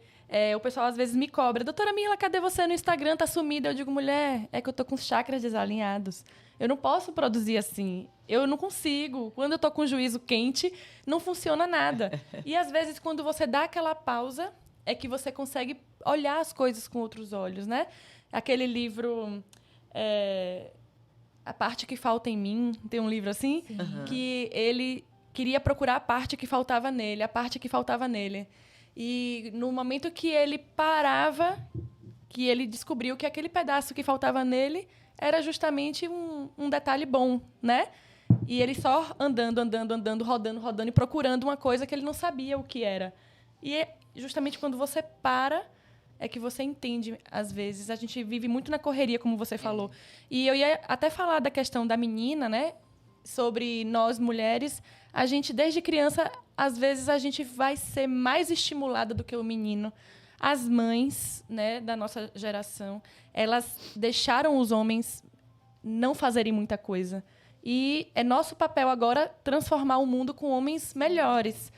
o pessoal às vezes me cobra. Doutora Mila, cadê você no Instagram? Tá sumida. Eu digo, mulher, é que eu tô com os chakras desalinhados. Eu não posso produzir assim. Eu não consigo. Quando eu tô com o juízo quente, não funciona nada. E às vezes, quando você dá aquela pausa, é que você consegue olhar as coisas com outros olhos, né? Aquele livro... A Parte que Falta em Mim, tem um livro assim, que ele queria procurar a parte que faltava nele, a parte que faltava nele. E no momento que ele parava, que ele descobriu que aquele pedaço que faltava nele era justamente um detalhe bom, né? E ele só andando, rodando e procurando uma coisa que ele não sabia o que era. E é justamente quando você para é que você entende, às vezes. A gente vive muito na correria, como você falou. E eu ia até falar da questão da menina, né? Sobre nós, mulheres. A gente, desde criança, às vezes, a gente vai ser mais estimulada do que o menino. As mães, né, da nossa geração, elas deixaram os homens não fazerem muita coisa. E é nosso papel agora transformar o mundo com homens melhores.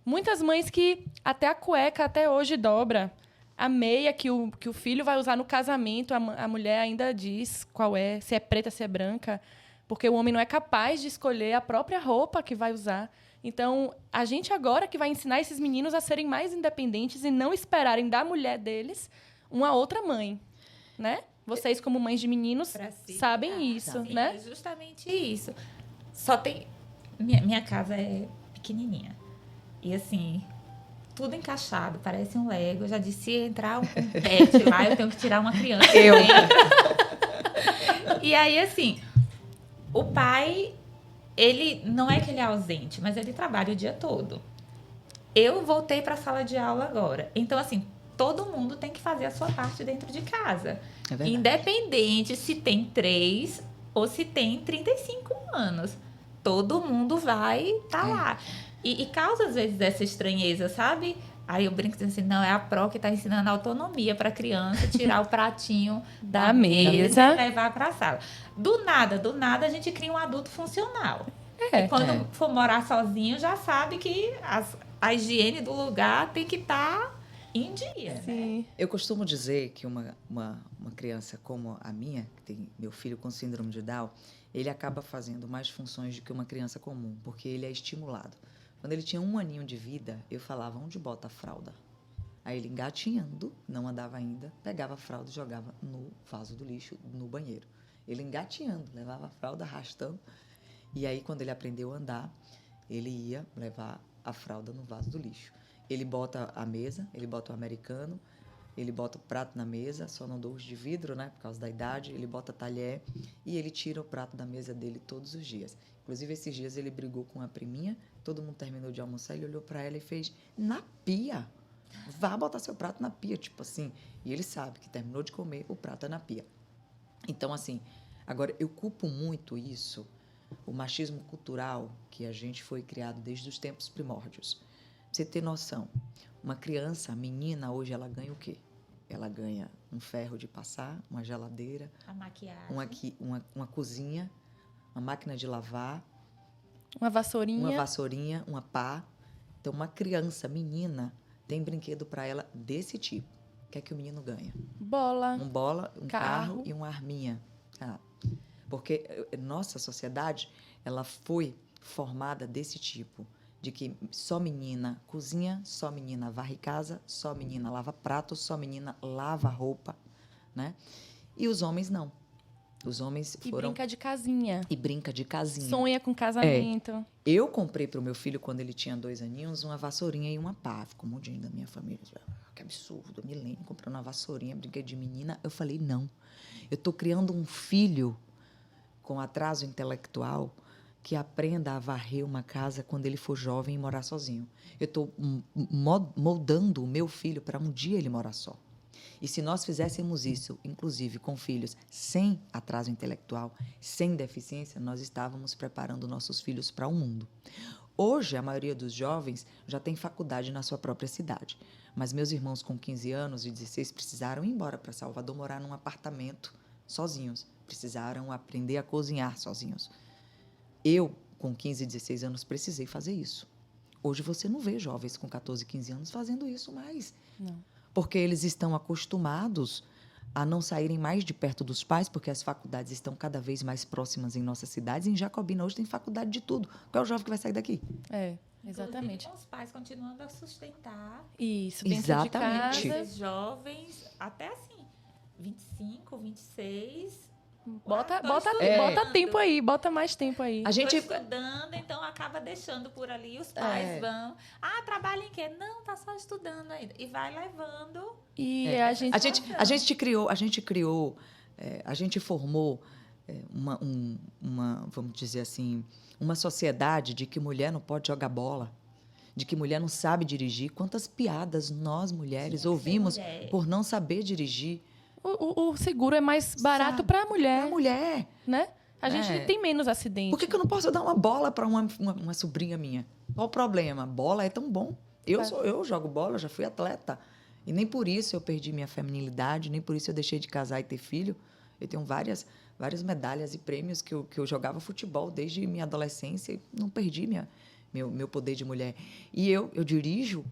Muitas mães que até a cueca até hoje dobra. A meia que o filho vai usar no casamento, a mulher ainda diz qual é, se é preta, se é branca, porque o homem não é capaz de escolher a própria roupa que vai usar. Então, a gente agora que vai ensinar esses meninos a serem mais independentes e não esperarem da mulher deles uma outra mãe, né? Vocês, como mães de meninos, sabem isso, Sim, né? é justamente isso. Só tem... Minha casa é pequenininha. E, assim... tudo encaixado, parece um Lego. Eu já disse, se entrar um pet lá, eu tenho que tirar uma criança. E aí, assim, o pai, ele não é que ele é ausente, mas ele trabalha o dia todo. Eu voltei para a sala de aula agora. Então, assim, todo mundo tem que fazer a sua parte dentro de casa. É verdade. Independente se tem 3 ou se tem 35 anos. Todo mundo vai estar lá. E causa, às vezes, essa estranheza, sabe? Aí eu brinco dizendo assim, não, é a Pro que está ensinando autonomia para a criança, tirar o pratinho da mesa e levar para a sala. Do nada, a gente cria um adulto funcional. E quando for morar sozinho, já sabe que a higiene do lugar tem que estar em dia. Sim. Né? Eu costumo dizer que uma criança como a minha, que tem meu filho com síndrome de Down, ele acaba fazendo mais funções do que uma criança comum, porque ele é estimulado. Quando ele tinha 1 aninho de vida, eu falava, onde bota a fralda? Aí ele engatinhando, não andava ainda, pegava a fralda e jogava no vaso do lixo, no banheiro. Ele engatinhando, levava a fralda arrastando. E aí, quando ele aprendeu a andar, ele ia levar a fralda no vaso do lixo. Ele bota a mesa, ele bota o americano, ele bota o prato na mesa, só não dou os de vidro, né, por causa da idade, ele bota talher e ele tira o prato da mesa dele todos os dias. Inclusive, esses dias ele brigou com a priminha, todo mundo terminou de almoçar, ele olhou para ela e fez, na pia, vá botar seu prato na pia, tipo assim. E ele sabe que terminou de comer, o prato é na pia. Então, assim, agora eu culpo muito isso, o machismo cultural que a gente foi criado desde os tempos primórdios. Pra você ter noção, uma criança, a menina, hoje ela ganha o quê? Ela ganha um ferro de passar, uma geladeira, a maquiagem, uma cozinha, uma máquina de lavar, Uma vassourinha, uma pá. Então, uma criança, menina, tem brinquedo para ela desse tipo. O que é que o menino ganha? Bola. Um carro e uma arminha. Porque nossa sociedade, ela foi formada desse tipo, de que só menina cozinha, só menina varre casa, só menina lava prato, só menina lava roupa, né? E os homens não. Os homens foram... E brinca de casinha. E brinca de casinha. Sonha com casamento. Eu comprei para o meu filho, quando ele tinha 2 aninhos, uma vassourinha e uma pá. Ficou um monte da minha família. Que absurdo, Milene comprando uma vassourinha, brinquedo de menina. Eu falei, não. Eu estou criando um filho com atraso intelectual que aprenda a varrer uma casa quando ele for jovem e morar sozinho. Eu estou moldando o meu filho para um dia ele morar só. E se nós fizéssemos isso, inclusive com filhos sem atraso intelectual, sem deficiência, nós estávamos preparando nossos filhos para o mundo. Hoje, a maioria dos jovens já tem faculdade na sua própria cidade. Mas meus irmãos com 15 anos e 16 precisaram ir embora para Salvador morar num apartamento sozinhos. Precisaram aprender a cozinhar sozinhos. Eu, com 15 e 16 anos, precisei fazer isso. Hoje você não vê jovens com 14, 15 anos fazendo isso mais. Não. Porque eles estão acostumados a não saírem mais de perto dos pais, porque as faculdades estão cada vez mais próximas em nossas cidades. Em Jacobina hoje tem faculdade de tudo. Qual é o jovem que vai sair daqui? Exatamente. Com os pais continuando a sustentar. Isso, dentro Exatamente. de casa. Esses jovens, até assim, 25, 26... Bota estudando. tempo aí, bota mais tempo aí. A gente Estou estudando, então acaba deixando por ali, os pais vão... trabalha em quê? Não, tá só estudando ainda. E vai levando... E a gente formou vamos dizer assim, uma sociedade de que mulher não pode jogar bola, de que mulher não sabe dirigir. Quantas piadas nós, mulheres, ouvimos por não saber dirigir. O seguro é mais barato para a mulher. Para a mulher. Né? A gente tem menos acidente. Por que eu não posso dar uma bola para uma sobrinha minha? Qual o problema? Bola é tão bom. Eu jogo bola, já fui atleta. E nem por isso eu perdi minha feminilidade, nem por isso eu deixei de casar e ter filho. Eu tenho várias medalhas e prêmios que eu jogava futebol desde minha adolescência e não perdi meu poder de mulher. E eu dirijo.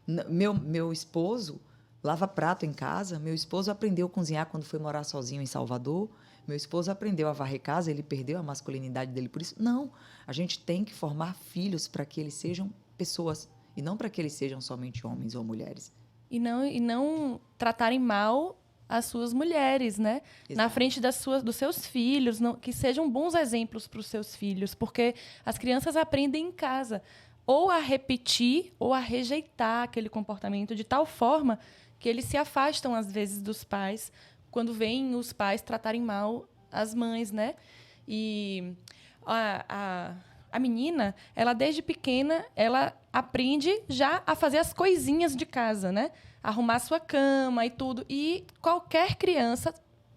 Meu esposo lava prato em casa. Meu esposo aprendeu a cozinhar quando foi morar sozinho em Salvador. Meu esposo aprendeu a varrer casa. Ele perdeu a masculinidade dele por isso. Não. A gente tem que formar filhos para que eles sejam pessoas e não para que eles sejam somente homens ou mulheres. E não tratarem mal as suas mulheres, né? Exato. Na frente dos seus filhos, que sejam bons exemplos para os seus filhos, porque as crianças aprendem em casa ou a repetir ou a rejeitar aquele comportamento de tal forma que eles se afastam, às vezes, dos pais, quando veem os pais tratarem mal as mães, né? E a menina, ela desde pequena, ela aprende já a fazer as coisinhas de casa, né? Arrumar sua cama e tudo. E qualquer criança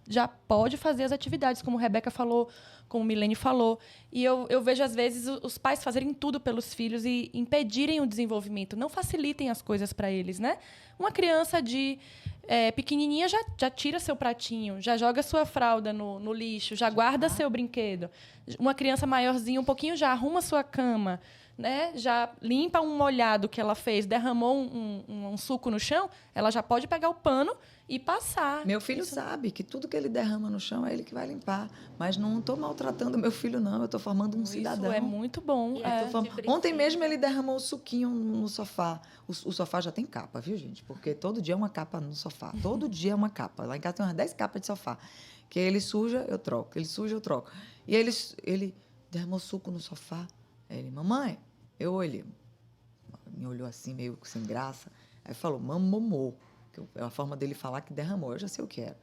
já pode fazer as atividades, como a Rebeca falou, como a Milene falou. E eu vejo, às vezes, os pais fazerem tudo pelos filhos e impedirem o desenvolvimento, não facilitem as coisas para eles, né? Uma criança pequenininha já tira seu pratinho, já joga sua fralda no lixo, já guarda seu brinquedo. Uma criança maiorzinha, um pouquinho, já arruma sua cama, né? Já limpa um molhado que ela fez, derramou um suco no chão, ela já pode pegar o pano e passar. Meu filho sabe que tudo que ele derrama no chão é ele que vai limpar. Mas não estou maltratando meu filho, não. Eu estou formando um cidadão. Isso é muito bom. Ontem mesmo ele derramou o suquinho no sofá. O sofá já tem capa, viu, gente? Porque todo dia é uma capa no sofá. Todo dia é uma capa. Lá em casa tem umas 10 capas de sofá. Que ele suja, eu troco. Ele suja, eu troco. E ele derramou suco no sofá. Aí ele, mamãe, ele me olhou assim, meio sem graça. Aí falou, mamomô. É a forma dele falar que derramou. Eu já sei o que era.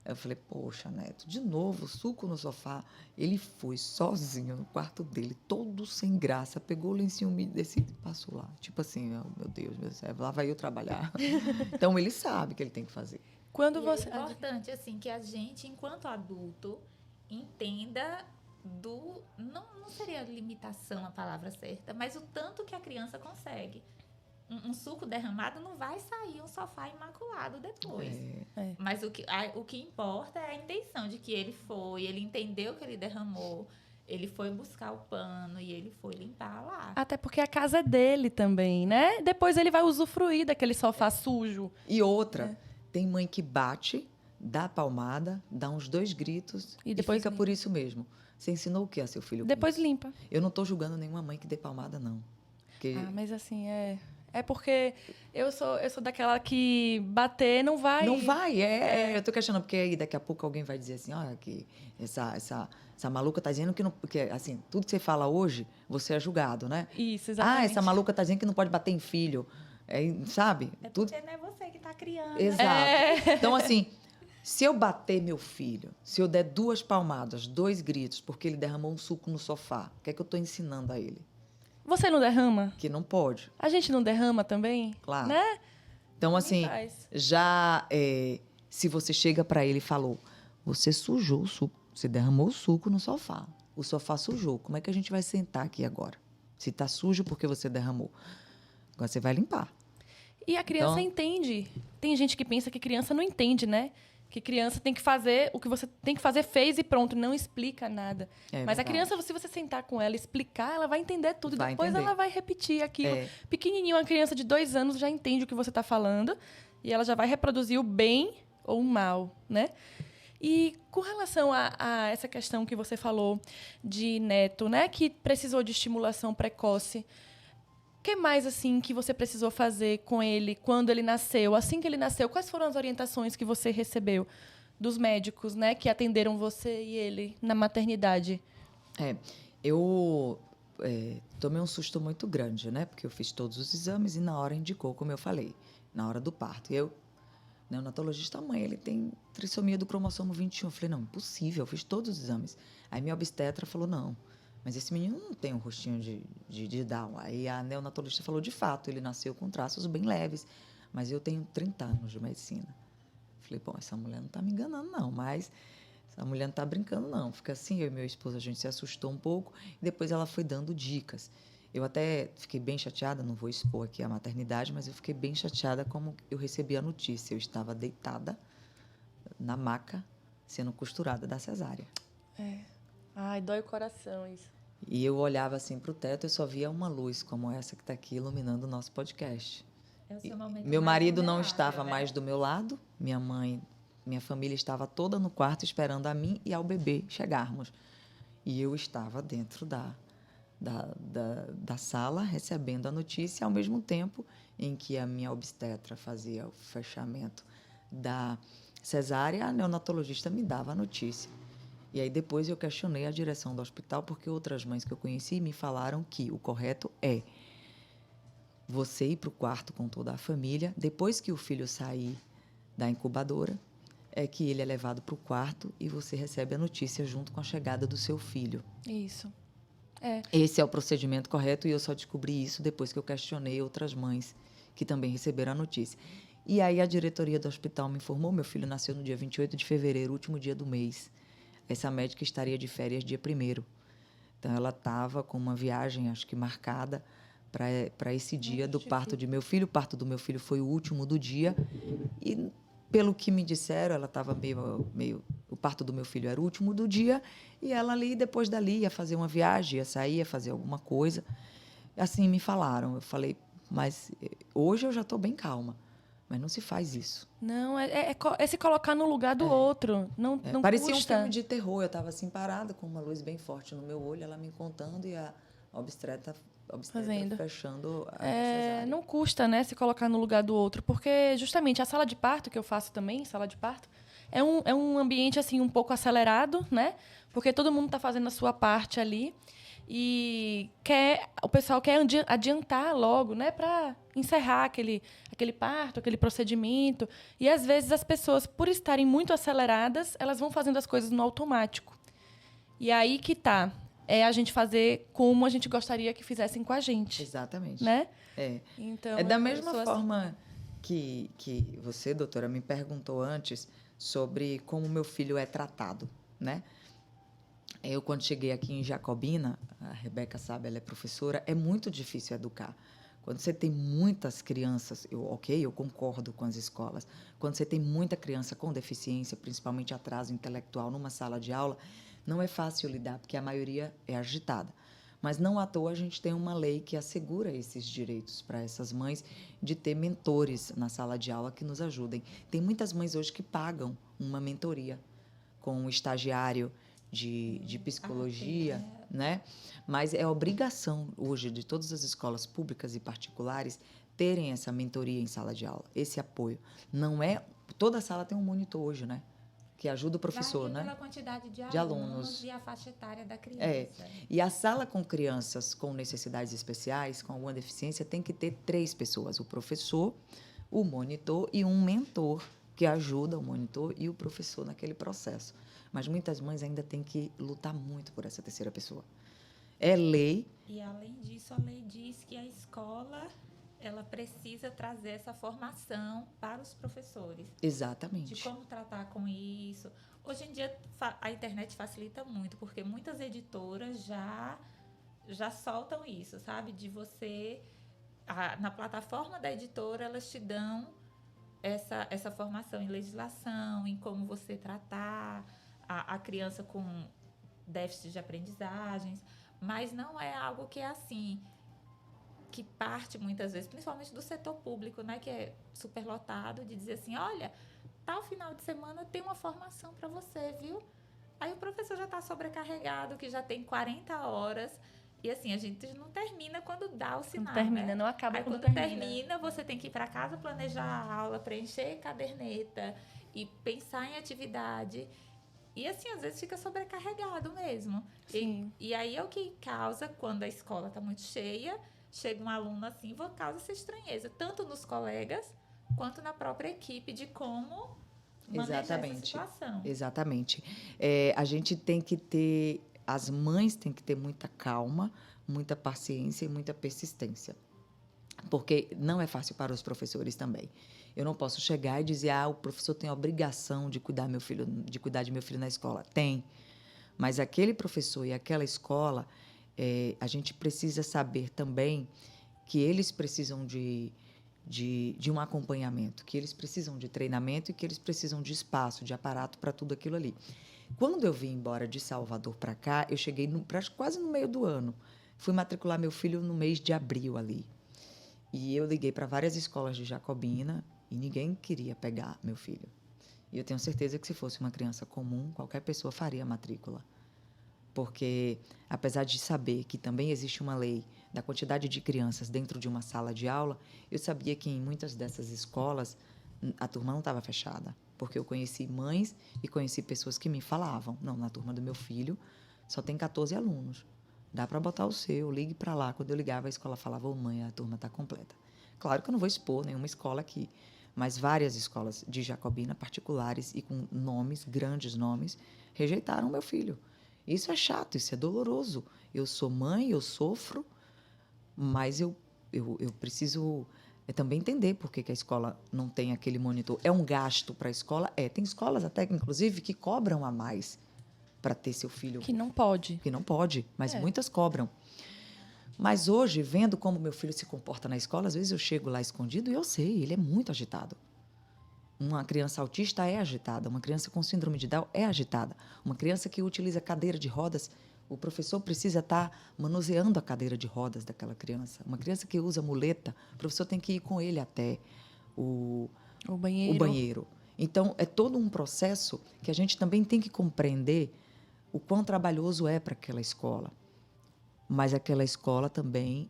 Aí eu falei, poxa, Neto, de novo, suco no sofá. Ele foi sozinho no quarto dele, todo sem graça, pegou o lencinho umídio desse e passou lá. Tipo assim, oh, meu Deus do céu, lá vai eu trabalhar. Então, ele sabe o que ele tem que fazer. Quando É importante, assim, que a gente, enquanto adulto, entenda não seria limitação a palavra certa, mas o tanto que a criança consegue. Um suco derramado não vai sair um sofá imaculado depois. Mas o que importa é a intenção de que ele entendeu que ele derramou, ele foi buscar o pano e ele foi limpar lá. Até porque a casa é dele também, né? Depois ele vai usufruir daquele sofá sujo. E outra, tem mãe que bate, dá palmada, dá uns 2 gritos e depois fica por isso mesmo. Você ensinou o que a seu filho? Depois limpa. Eu não estou julgando nenhuma mãe que dê palmada, não. Porque... mas assim, é porque eu sou daquela que bater não vai... Não vai, eu tô questionando, porque aí daqui a pouco alguém vai dizer assim, olha, que essa maluca tá dizendo que não... Porque, assim, tudo que você fala hoje, você é julgado, né? Isso, exatamente. Essa maluca tá dizendo que não pode bater em filho, sabe? Porque não é você que tá criando. Exato. Então, assim, Se eu bater meu filho, se eu der 2 palmadas, 2 gritos, porque ele derramou um suco no sofá, o que é que eu estou ensinando a ele? Você não derrama? Que não pode, A gente não derrama também? claro. Né? Então, Ninguém assim, faz. já se você chega para ele e falou, você sujou o suco, você derramou o suco no sofá, o sofá sujou, como é que a gente vai sentar aqui agora? Se está sujo, porque você derramou? Agora você vai limpar. E a criança Então- entende. Tem gente que pensa que criança não entende, né? Que criança tem que fazer o que você tem que fazer, fez e pronto, não explica nada. É Mas a verdade. criança, se você sentar com ela e explicar, ela vai entender tudo. Vai Depois entender. ela vai repetir aquilo. É. Pequenininho, uma criança de 2 anos já entende o que você está falando e ela já vai reproduzir o bem ou o mal, né? E com relação a essa questão que você falou de neto, né, que precisou de estimulação precoce, o que mais, assim, que você precisou fazer com ele quando ele nasceu? Assim que ele nasceu, quais foram as orientações que você recebeu dos médicos, né, que atenderam você e ele na maternidade? Eu tomei um susto muito grande, né? Porque eu fiz todos os exames e na hora indicou, como eu falei, na hora do parto. E eu, neonatologista, mãe, ele tem trissomia do cromossomo 21. Eu falei, não, impossível, eu fiz todos os exames. Aí minha obstetra falou, não, mas esse menino não tem um rostinho de Down. Aí a neonatologista falou, de fato, ele nasceu com traços bem leves, mas eu tenho 30 anos de medicina. Falei, bom, essa mulher não está me enganando, não, mas essa mulher não está brincando, não. Fica assim, eu e meu esposo, a gente se assustou um pouco, e depois ela foi dando dicas. Eu até fiquei bem chateada, não vou expor aqui a maternidade, mas eu fiquei bem chateada como eu recebi a notícia. Eu estava deitada na maca, sendo costurada da cesárea. Ai, dói o coração isso. E eu olhava assim para o teto e só via uma luz como essa que está aqui iluminando o nosso podcast. É o seu momento Meu mais marido não vulnerável, estava né? mais do meu lado, minha mãe, minha família estava toda no quarto esperando a mim e ao bebê chegarmos. E eu estava dentro da sala recebendo a notícia, ao mesmo tempo em que a minha obstetra fazia o fechamento da cesárea, a neonatologista me dava a notícia. E aí depois eu questionei a direção do hospital, porque outras mães que eu conheci me falaram que o correto é você ir para o quarto com toda a família, depois que o filho sair da incubadora, é que ele é levado para o quarto e você recebe a notícia junto com a chegada do seu filho. Isso. Esse é o procedimento correto e eu só descobri isso depois que eu questionei outras mães que também receberam a notícia. E aí a diretoria do hospital me informou, meu filho nasceu no dia 28 de fevereiro, último dia do mês. Essa médica estaria de férias dia 1º. Então, ela estava com uma viagem, acho que marcada, para esse dia do parto de meu filho. O parto do meu filho foi o último do dia. E, pelo que me disseram, ela estava meio... O parto do meu filho era o último do dia. E ela ali, depois dali, ia fazer uma viagem, ia sair, ia fazer alguma coisa. Assim me falaram. Eu falei, mas hoje eu já estou bem calma. Mas não se faz isso. Não, é se colocar no lugar do outro. Não Parecia custa. um filme de terror. Eu estava assim, parada, com uma luz bem forte no meu olho, ela me contando e a obstetra Fazendo. fechando a cesárea. Não custa, né, se colocar no lugar do outro, porque justamente a sala de parto, que eu faço também, sala de parto, é um ambiente assim um pouco acelerado, né? Porque todo mundo está fazendo a sua parte ali e o pessoal quer adiantar logo, né, para encerrar aquele parto, aquele procedimento. E às vezes as pessoas, por estarem muito aceleradas, elas vão fazendo as coisas no automático. E aí que tá. É a gente fazer como a gente gostaria que fizessem com a gente. Exatamente. Né? Então, Então, da eu mesma sou assim. forma que você, doutora, me perguntou antes sobre como meu filho é tratado, né? Eu, quando cheguei aqui em Jacobina, a Rebeca sabe, ela é professora, é muito difícil educar. Quando você tem muitas crianças, eu concordo com as escolas, quando você tem muita criança com deficiência, principalmente atraso intelectual, numa sala de aula, não é fácil lidar, porque a maioria é agitada. Mas não à toa a gente tem uma lei que assegura esses direitos para essas mães de ter mentores na sala de aula que nos ajudem. Tem muitas mães hoje que pagam uma mentoria com um estagiário de psicologia, né? Mas é obrigação hoje de todas as escolas públicas e particulares terem essa mentoria em sala de aula, esse apoio. Não é... Toda sala tem um monitor hoje, né? Que ajuda o professor, Varia né? pela quantidade De alunos. e a faixa etária da criança. E a sala com crianças com necessidades especiais, com alguma deficiência, tem que ter 3 pessoas. O professor, o monitor e um mentor que ajuda o monitor e o professor naquele processo. Mas muitas mães ainda têm que lutar muito por essa terceira pessoa. É lei. E, além disso, a lei diz que a escola ela precisa trazer essa formação para os professores. Exatamente. De como tratar com isso. Hoje em dia, a internet facilita muito, porque muitas editoras já soltam isso, sabe? De você... na plataforma da editora, elas te dão essa formação em legislação, em como você tratar a criança com déficit de aprendizagens, mas não é algo que é assim, que parte muitas vezes, principalmente do setor público, né, que é superlotado, de dizer assim, olha, tal final de semana tem uma formação para você, viu? Aí o professor já está sobrecarregado, que já tem 40 horas, e assim, a gente não termina quando dá o sinal, Não termina, né? não acaba Aí, quando termina, você tem que ir para casa planejar a aula, preencher caderneta e pensar em atividade. E assim, às vezes fica sobrecarregado mesmo. Sim. E aí é o que causa, quando a escola está muito cheia, chega um aluno assim, causa essa estranheza, tanto nos colegas, quanto na própria equipe, de como manejar essa situação. Exatamente. A gente tem que ter... As mães têm que ter muita calma, muita paciência e muita persistência. Porque não é fácil para os professores também. Eu não posso chegar e dizer, o professor tem a obrigação de cuidar de meu filho na escola. Tem. Mas aquele professor e aquela escola, a gente precisa saber também que eles precisam de um acompanhamento, que eles precisam de treinamento e que eles precisam de espaço, de aparato para tudo aquilo ali. Quando eu vim embora de Salvador para cá, eu cheguei quase no meio do ano. Fui matricular meu filho no mês de abril ali. E eu liguei para várias escolas de Jacobina e ninguém queria pegar meu filho. E eu tenho certeza que se fosse uma criança comum, qualquer pessoa faria a matrícula. Porque, apesar de saber que também existe uma lei da quantidade de crianças dentro de uma sala de aula, eu sabia que em muitas dessas escolas a turma não estava fechada. Porque eu conheci mães e conheci pessoas que me falavam, não, na turma do meu filho só tem 14 alunos. Dá para botar o seu, ligue para lá. Quando eu ligava, a escola falava, mãe, a turma está completa. Claro que eu não vou expor nenhuma escola aqui, mas várias escolas de Jacobina, particulares e com nomes, grandes nomes, rejeitaram meu filho. Isso é chato, isso é doloroso. Eu sou mãe, eu sofro, mas eu preciso também entender por que a escola não tem aquele monitor. É um gasto para a escola? Tem escolas até, inclusive, que cobram a mais para ter seu filho. Que não pode. Que não pode, mas muitas cobram. Mas hoje, vendo como meu filho se comporta na escola, às vezes eu chego lá escondido e eu sei, ele é muito agitado. Uma criança autista é agitada, uma criança com síndrome de Down é agitada. Uma criança que utiliza cadeira de rodas, o professor precisa estar manuseando a cadeira de rodas daquela criança. Uma criança que usa muleta, o professor tem que ir com ele até o banheiro. Então, é todo um processo que a gente também tem que compreender o quão trabalhoso é para aquela escola. Mas aquela escola também,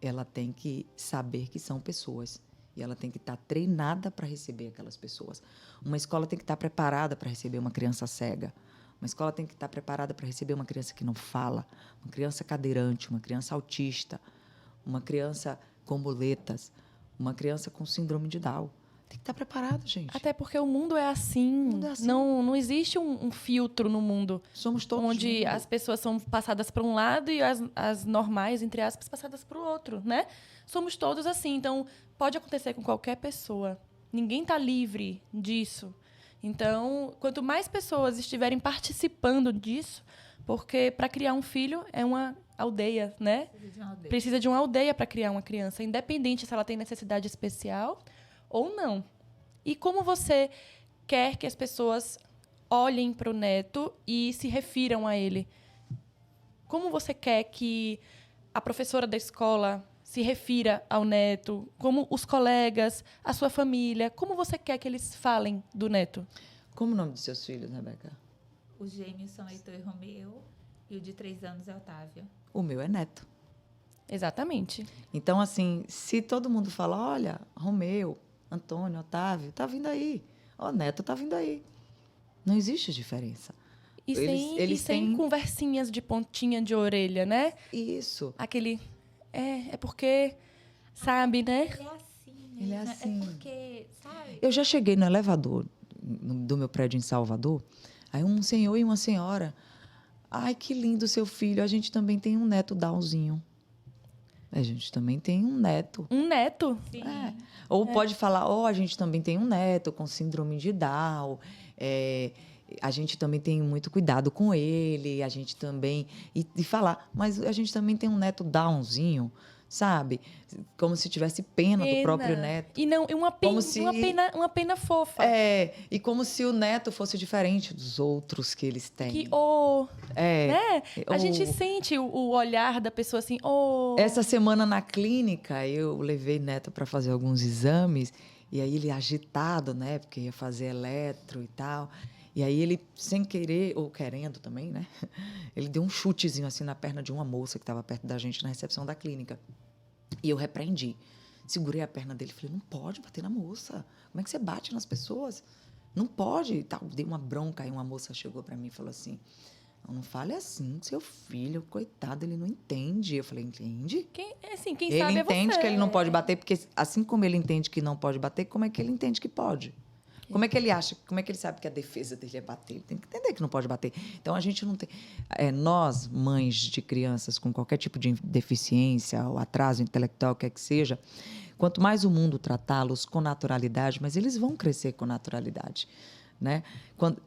ela tem que saber que são pessoas. E ela tem que estar treinada para receber aquelas pessoas. Uma escola tem que estar preparada para receber uma criança cega. Uma escola tem que estar preparada para receber uma criança que não fala, uma criança cadeirante, uma criança autista, uma criança com muletas, uma criança com síndrome de Down. Tem que estar preparado, gente. Até porque o mundo é assim. Não existe um filtro no mundo. Somos todos onde as pessoas são passadas para um lado e as normais, entre aspas, passadas para o outro, né? Somos todos assim. Então, pode acontecer com qualquer pessoa. Ninguém está livre disso. Então, quanto mais pessoas estiverem participando disso, porque para criar um filho é uma aldeia, né? Precisa de uma aldeia para criar uma criança, independente se ela tem necessidade especial ou não. E como você quer que as pessoas olhem para o neto e se refiram a ele? Como você quer que a professora da escola se refira ao neto? Como os colegas, a sua família? Como você quer que eles falem do neto? Como o nome dos seus filhos, Rebeca? Os gêmeos são Heitor e Romeu e o de 3 anos é Otávio. O meu é Neto. Exatamente. Então, assim, se todo mundo fala, olha, Romeu, Antônio, Otávio, tá vindo aí. Ó, Neto tá vindo aí. Não existe diferença. Eles sem conversinhas de pontinha de orelha, né? Isso. Aquele... É porque... Sabe, né? Ele é assim, Ele é assim. É porque, sabe? Eu já cheguei no elevador do meu prédio em Salvador, aí um senhor e uma senhora. Ai, que lindo seu filho. A gente também tem um neto Downzinho. A gente também tem um neto. Um neto? Sim. Ou pode falar, a gente também tem um neto com síndrome de Down. A gente também tem muito cuidado com ele. A gente também... E falar, mas a gente também tem um neto Downzinho, sabe? Como se tivesse pena do próprio neto. E não, Como se- uma pena fofa. E como se o neto fosse diferente dos outros que eles têm. Que, né? A gente sente o olhar da pessoa assim, Essa semana na clínica, eu levei neto para fazer alguns exames, e aí ele agitado, né? Porque ia fazer eletro e tal. E aí ele, sem querer, ou querendo também, né? Ele deu um chutezinho assim na perna de uma moça que estava perto da gente na recepção da clínica. E eu repreendi. Segurei a perna dele e falei, não pode bater na moça. Como é que você bate nas pessoas? Não pode. E tal. Dei uma bronca, aí uma moça chegou para mim e falou assim, não fale assim, seu filho, coitado, ele não entende. Eu falei, entende? Quem Ele sabe entende é você. que ele não pode bater, porque assim como ele entende que não pode bater, como é que ele entende que pode? Como é que ele acha, como é que ele sabe que a defesa dele é bater? Ele tem que entender que não pode bater. Então, a gente não tem... nós, mães de crianças com qualquer tipo de deficiência ou atraso intelectual, quer que seja, quanto mais o mundo tratá-los com naturalidade, mas eles vão crescer com naturalidade, né?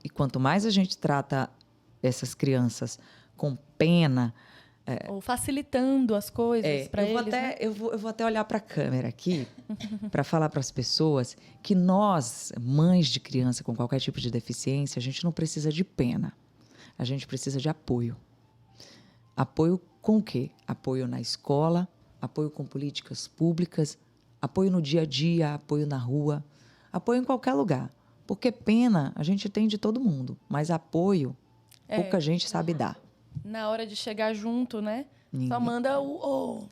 E quanto mais a gente trata essas crianças com pena... Ou facilitando as coisas para eles. Eu vou até olhar para a câmera aqui para falar para as pessoas que nós, mães de criança com qualquer tipo de deficiência, a gente não precisa de pena. A gente precisa de apoio. Apoio com o quê? Apoio na escola, apoio com políticas públicas, apoio no dia a dia, apoio na rua, apoio em qualquer lugar. Porque pena a gente tem de todo mundo, mas apoio pouca gente sabe dar. Na hora de chegar junto, né? Ninguém. Só manda o...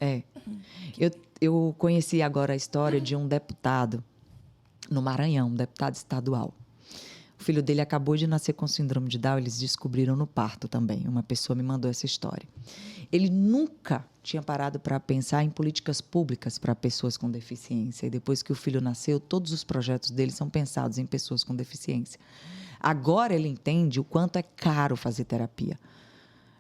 Eu conheci agora a história de um deputado no Maranhão, um deputado estadual. O filho dele acabou de nascer com síndrome de Down, eles descobriram no parto também. Uma pessoa me mandou essa história. Ele nunca tinha parado para pensar em políticas públicas para pessoas com deficiência. E depois que o filho nasceu, todos os projetos dele são pensados em pessoas com deficiência. Agora ele entende o quanto é caro fazer terapia.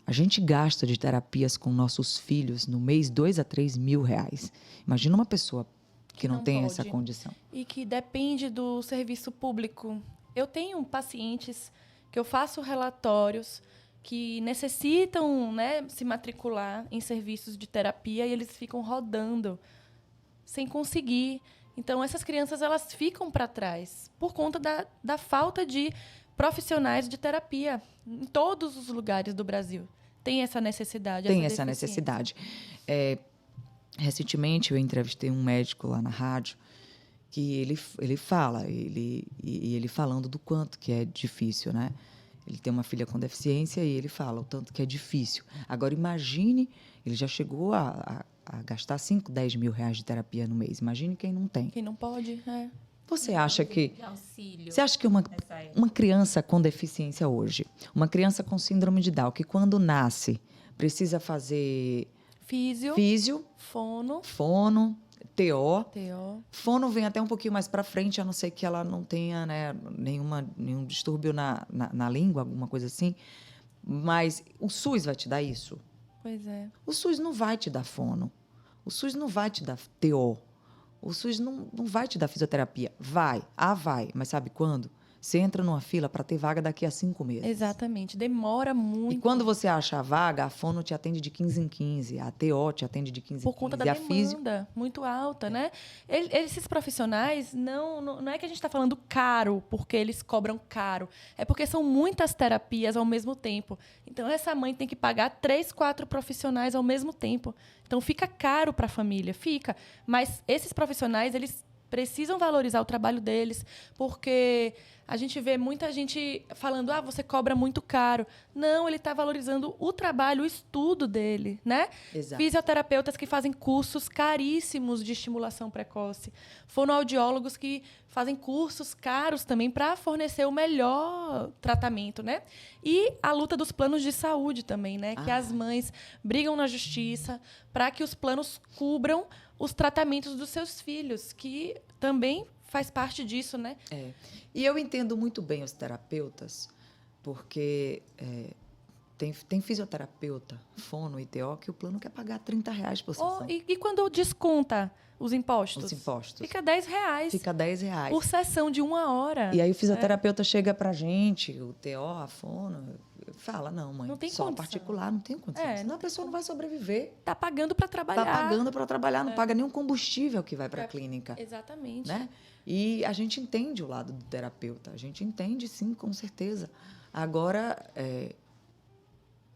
A gente gasta de terapias com nossos filhos no mês 2 a 3 mil reais. Imagina uma pessoa que não tem essa condição. E que depende do serviço público. Eu tenho pacientes que eu faço relatórios que necessitam, né, se matricular em serviços de terapia e eles ficam rodando sem conseguir. Então, essas crianças elas ficam para trás por conta da falta de profissionais de terapia em todos os lugares do Brasil. Tem essa necessidade. Tem essa necessidade. Recentemente, eu entrevistei um médico lá na rádio que ele fala, ele falando do quanto que é difícil, né? Ele tem uma filha com deficiência e ele fala o tanto que é difícil. Agora, imagine, ele já chegou a gastar 5, 10 mil reais de terapia no mês. Imagine quem não tem. Quem não pode, Você acha que... Auxílio. Você acha que uma criança com deficiência hoje, uma criança com síndrome de Down, que quando nasce precisa fazer físio, fono, TO. Fono vem até um pouquinho mais para frente, a não ser que ela não tenha, né, nenhum distúrbio na língua, alguma coisa assim. Mas o SUS vai te dar isso? Pois é. O SUS não vai te dar fono. O SUS não vai te dar TO. O SUS não vai te dar fisioterapia. Vai. Mas sabe quando? Você entra numa fila para ter vaga daqui a 5 meses. Exatamente. Demora muito. E quando você acha a vaga, a fono te atende de 15 em 15, a TO te atende de 15 em 15. Por conta da demanda muito alta, né? Esses profissionais, não é que a gente está falando caro, porque eles cobram caro. É porque são muitas terapias ao mesmo tempo. Então, essa mãe tem que pagar 3, 4 profissionais ao mesmo tempo. Então, fica caro para a família, fica. Mas esses profissionais, eles precisam valorizar o trabalho deles, porque a gente vê muita gente falando, você cobra muito caro. Não, ele está valorizando o trabalho, o estudo dele, né? Exato. Fisioterapeutas que fazem cursos caríssimos de estimulação precoce. Fonoaudiólogos que fazem cursos caros também para fornecer o melhor tratamento, né? E a luta dos planos de saúde também, né? Que as mães brigam na justiça para que os planos cubram os tratamentos dos seus filhos, que também faz parte disso, né? E eu entendo muito bem os terapeutas, porque tem fisioterapeuta, fono e TO, que o plano quer pagar R$ 30 por sessão. E quando desconta os impostos? Os impostos. Fica R$ 10. Fica R$ 10. Por sessão de 1 hora. E aí o fisioterapeuta chega pra gente, o TO, a fono, fala, não, mãe, Não tem só condição. particular, não tem condição. Senão a pessoa não vai sobreviver. Tá pagando para trabalhar. Tá pagando para trabalhar, não paga nenhum combustível que vai para a clínica. Exatamente. Né? E a gente entende o lado do terapeuta, a gente entende, sim, com certeza. Agora,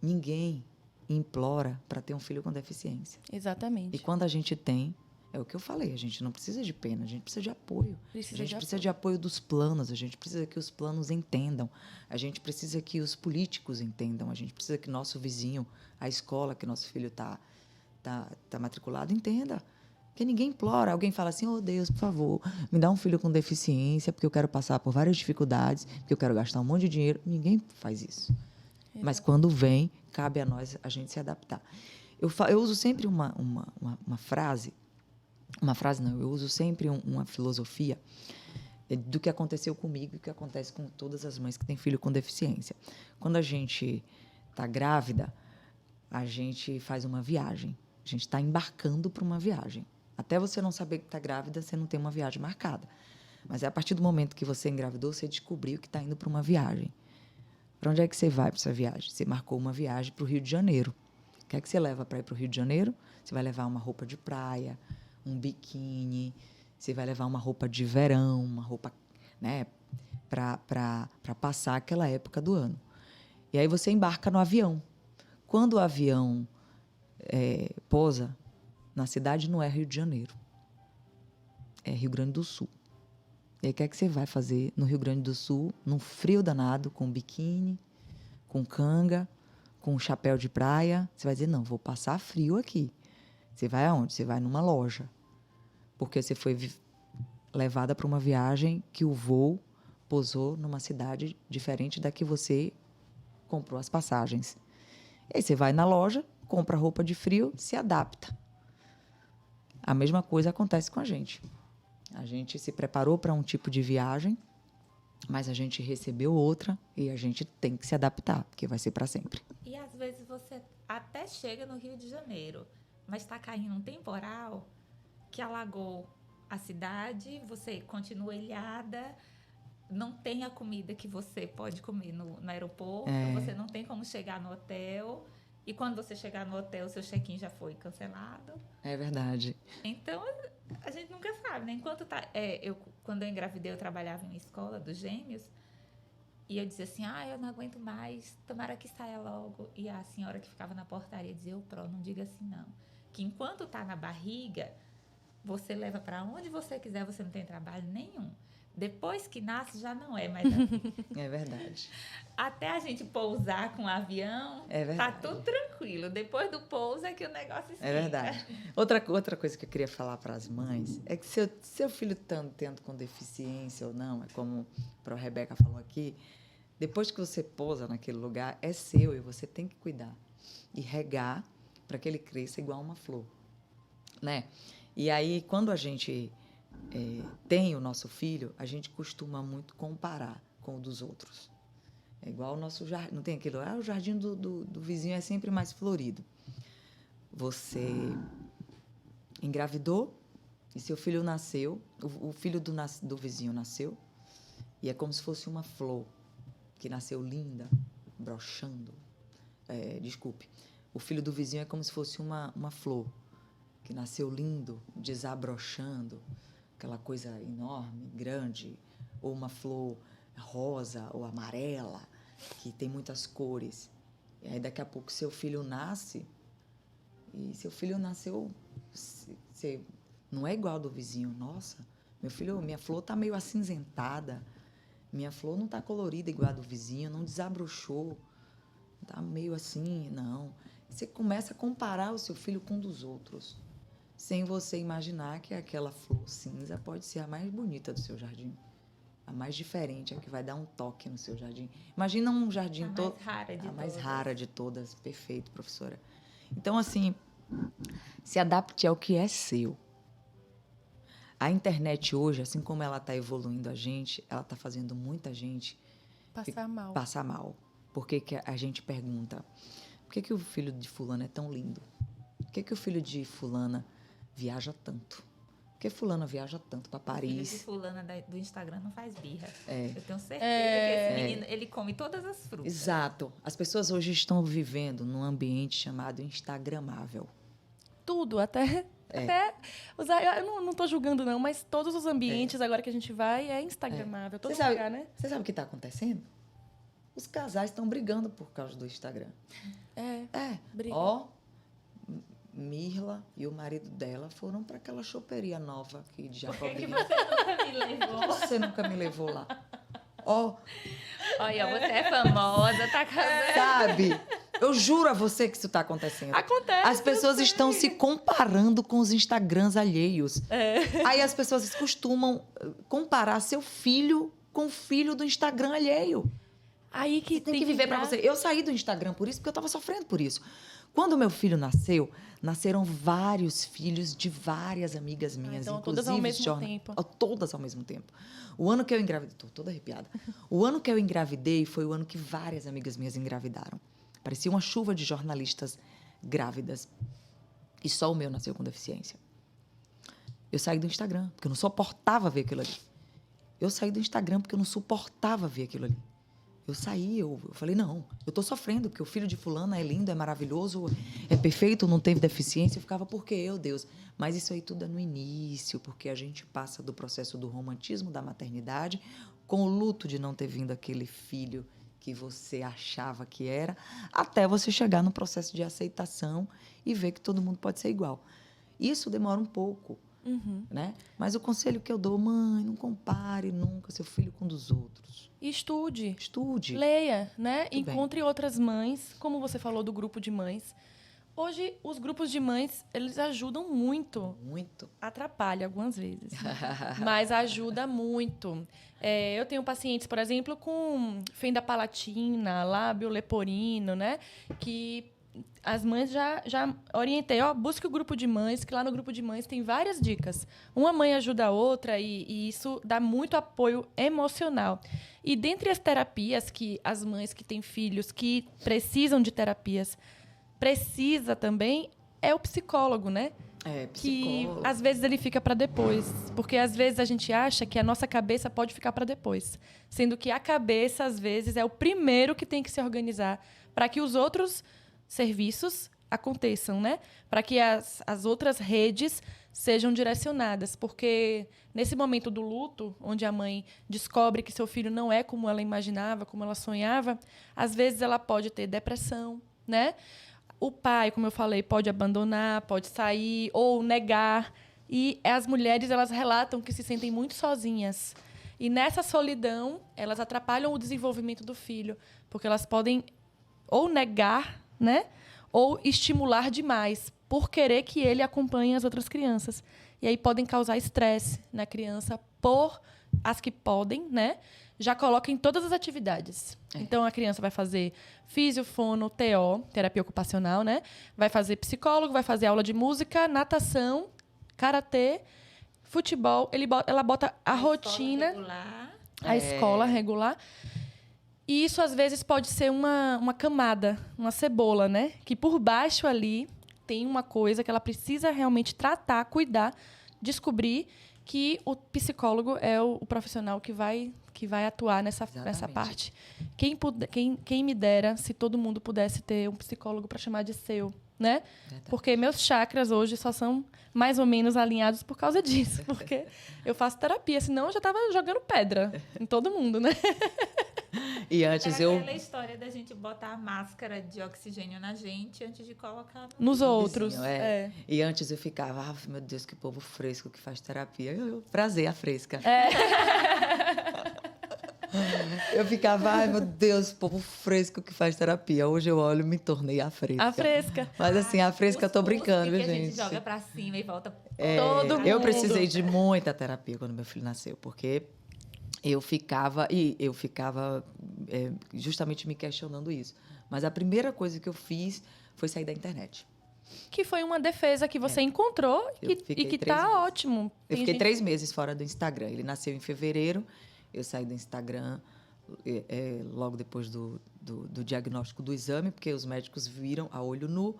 ninguém implora para ter um filho com deficiência. Exatamente. E quando a gente tem, é o que eu falei, a gente não precisa de pena, a gente precisa de apoio. A gente precisa de apoio dos planos, a gente precisa que os planos entendam, a gente precisa que os políticos entendam, a gente precisa que nosso vizinho, a escola que nosso filho tá matriculado, entenda. Porque ninguém implora. Alguém fala assim, oh Deus, por favor, me dá um filho com deficiência, porque eu quero passar por várias dificuldades, porque eu quero gastar um monte de dinheiro. Ninguém faz isso. Mas quando vem, cabe a nós a gente se adaptar. Eu uso sempre uma frase, eu uso sempre uma filosofia do que aconteceu comigo e que acontece com todas as mães que têm filho com deficiência. Quando a gente está grávida, a gente faz uma viagem. A gente está embarcando para uma viagem. Até você não saber que está grávida, você não tem uma viagem marcada. Mas é a partir do momento que você engravidou, você descobriu que está indo para uma viagem. Para onde é que você vai para essa viagem? Você marcou uma viagem para o Rio de Janeiro. O que é que você leva para ir para o Rio de Janeiro? Você vai levar uma roupa de praia, um biquíni, você vai levar uma roupa de verão, uma roupa, né, para passar aquela época do ano. E aí você embarca no avião. Quando o avião pousa na cidade, não é Rio de Janeiro, é Rio Grande do Sul. E aí o que é que você vai fazer no Rio Grande do Sul, num frio danado, com biquíni, com canga, com chapéu de praia? Você vai dizer, não, vou passar frio aqui. Você vai aonde? Você vai numa loja. Porque você foi levada para uma viagem que o voo pousou numa cidade diferente da que você comprou as passagens. E aí você vai na loja, compra roupa de frio, se adapta. A mesma coisa acontece com a gente. A gente se preparou para um tipo de viagem, mas a gente recebeu outra e a gente tem que se adaptar, porque vai ser para sempre. E às vezes você até chega no Rio de Janeiro, mas está caindo um temporal que alagou a cidade, você continua ilhada, não tem a comida que você pode comer no aeroporto, você não tem como chegar no hotel. E quando você chegar no hotel, seu check-in já foi cancelado. É verdade. Então, a gente nunca sabe, né? Enquanto quando eu engravidei, eu trabalhava em uma escola dos gêmeos. E eu dizia assim, eu não aguento mais, tomara que saia logo. E a senhora que ficava na portaria dizia, não diga assim não. Que enquanto tá na barriga, você leva para onde você quiser, você não tem trabalho nenhum. Depois que nasce, já não é mais assim. É verdade. Até a gente pousar com o avião, tá tudo tranquilo. Depois do pouso é que o negócio esquenta. É verdade. Outra coisa que eu queria falar para as mães é que seu filho tendo com deficiência ou não, é como a Rebeca falou aqui, depois que você pousa naquele lugar, é seu e você tem que cuidar e regar para que ele cresça igual uma flor, né? E aí, quando a gente tem o nosso filho, a gente costuma muito comparar com o dos outros. É igual o nosso jardim. Não tem aquilo? O jardim do vizinho é sempre mais florido. Você engravidou e seu filho nasceu, o filho do vizinho nasceu, e é como se fosse uma flor que nasceu linda, broxando. Desculpe. O filho do vizinho é como se fosse uma flor que nasceu lindo, desabrochando, aquela coisa enorme, grande, ou uma flor rosa ou amarela, que tem muitas cores. E aí, daqui a pouco, seu filho nasce, e seu filho nasceu... não é igual ao do vizinho. Nossa, minha flor está meio acinzentada, minha flor não está colorida igual a do vizinho, não desabrochou, está meio assim, não. Você começa a comparar o seu filho com um dos outros, sem você imaginar que aquela flor cinza pode ser a mais bonita do seu jardim. A mais diferente, a que vai dar um toque no seu jardim. Imagina um jardim todo... A mais rara de todas. Perfeito, professora. Então, assim, se adapte ao que é seu. A internet hoje, assim como ela está evoluindo a gente, ela está fazendo muita gente passar mal. Porque que a gente pergunta, por que o filho de fulana é tão lindo? Por que o filho de fulana viaja tanto? Por que fulana viaja tanto para Paris? O filho de fulana do Instagram não faz birra. É. Eu tenho certeza que esse menino, ele come todas as frutas. Exato. As pessoas hoje estão vivendo num ambiente chamado instagramável. Tudo, até usar. Eu não tô julgando, não, mas todos os ambientes agora que a gente vai é instagramável. Todo lugar, né? Você sabe o que está acontecendo? Os casais estão brigando por causa do Instagram. Briga. Ó, Mirla e o marido dela foram para aquela choperia nova aqui de Jacobina. Por que você nunca me levou? Você nunca me levou lá. Ó, Olha, você é famosa, tá casando. sabe? Eu juro a você que isso está acontecendo. Acontece. As pessoas estão se comparando com os Instagrams alheios. É. Aí as pessoas costumam comparar seu filho com o filho do Instagram alheio. Aí que Você tem que viver para você. Eu saí do Instagram por isso, porque eu estava sofrendo por isso. Quando meu filho nasceu, nasceram vários filhos de várias amigas minhas, então, inclusive todas ao mesmo tempo. Todas ao mesmo tempo. O ano que eu engravidei, tô toda arrepiada. O ano que eu engravidei foi o ano que várias amigas minhas engravidaram. Parecia uma chuva de jornalistas grávidas. E só o meu nasceu com deficiência. Eu saí do Instagram, porque eu não suportava ver aquilo ali. Eu saí do Instagram porque eu não suportava ver aquilo ali. Eu saí, eu falei, não, eu tô sofrendo, porque o filho de fulana é lindo, é maravilhoso, é perfeito, não teve deficiência. Eu ficava, por quê, eu, Deus? Mas isso aí tudo é no início, porque a gente passa do processo do romantismo da maternidade com o luto de não ter vindo aquele filho que você achava que era, até você chegar no processo de aceitação e ver que todo mundo pode ser igual. Isso demora um pouco. Né? Mas o conselho que eu dou, mãe, não compare nunca seu filho com um dos outros. Estude. Estude. Leia, né? Muito Encontre outras mães, como você falou do grupo de mães. Hoje, os grupos de mães, eles ajudam muito. Muito. Atrapalha algumas vezes, mas ajuda muito. Eu tenho pacientes, por exemplo, com fenda palatina, lábio leporino, né? Que as mães já orientei, busque o grupo de mães, que lá no grupo de mães tem várias dicas. Uma mãe ajuda a outra e isso dá muito apoio emocional. E dentre as terapias que as mães que têm filhos que precisam de terapias precisa também é o psicólogo, né? Psicólogo. Que às vezes ele fica para depois, porque às vezes a gente acha que a nossa cabeça pode ficar para depois, sendo que a cabeça às vezes é o primeiro que tem que se organizar para que os outros serviços aconteçam, né? Para que as outras redes sejam direcionadas, porque nesse momento do luto, onde a mãe descobre que seu filho não é como ela imaginava, como ela sonhava, às vezes ela pode ter depressão, né? O pai, como eu falei, pode abandonar, pode sair ou negar. E as mulheres, elas relatam que se sentem muito sozinhas. E nessa solidão, elas atrapalham o desenvolvimento do filho, porque elas podem ou negar, né? Ou estimular demais, por querer que ele acompanhe as outras crianças. E aí podem causar estresse na criança por as que podem, né? Já coloca em todas as atividades. Então, a criança vai fazer físio, fono, TO, terapia ocupacional, né? Vai fazer psicólogo, vai fazer aula de música, natação, karatê, futebol. Ela bota a rotina, a escola regular. E isso, às vezes, pode ser uma camada, uma cebola, né? Que por baixo ali tem uma coisa que ela precisa realmente tratar, cuidar, descobrir que o psicólogo é o profissional que vai atuar nessa parte. Quem me dera se todo mundo pudesse ter um psicólogo para chamar de seu, né? Verdade. Porque meus chakras hoje só são mais ou menos alinhados por causa disso. Porque eu faço terapia, senão eu já estava jogando pedra em todo mundo, né? E antes É aquela história da gente botar a máscara de oxigênio na gente antes de colocar Nos outros. Vizinho, E antes eu ficava, meu Deus, que povo fresco que faz terapia. Prazer, a fresca. Eu ficava, meu Deus, povo fresco que faz terapia. Hoje eu olho e me tornei a fresca. A fresca. Mas assim, a fresca eu tô brincando, viu, que a gente gente? joga pra cima e volta todo mundo. Eu precisei de muita terapia quando meu filho nasceu, porque eu ficava justamente me questionando isso. Mas a primeira coisa que eu fiz foi sair da internet. Que foi uma defesa que você encontrou e que 3 tá meses. ótimo. Eu Tem fiquei gente- 3 meses fora do Instagram. Ele nasceu em fevereiro, eu saí do Instagram logo depois do diagnóstico do exame, porque os médicos viram a olho nu,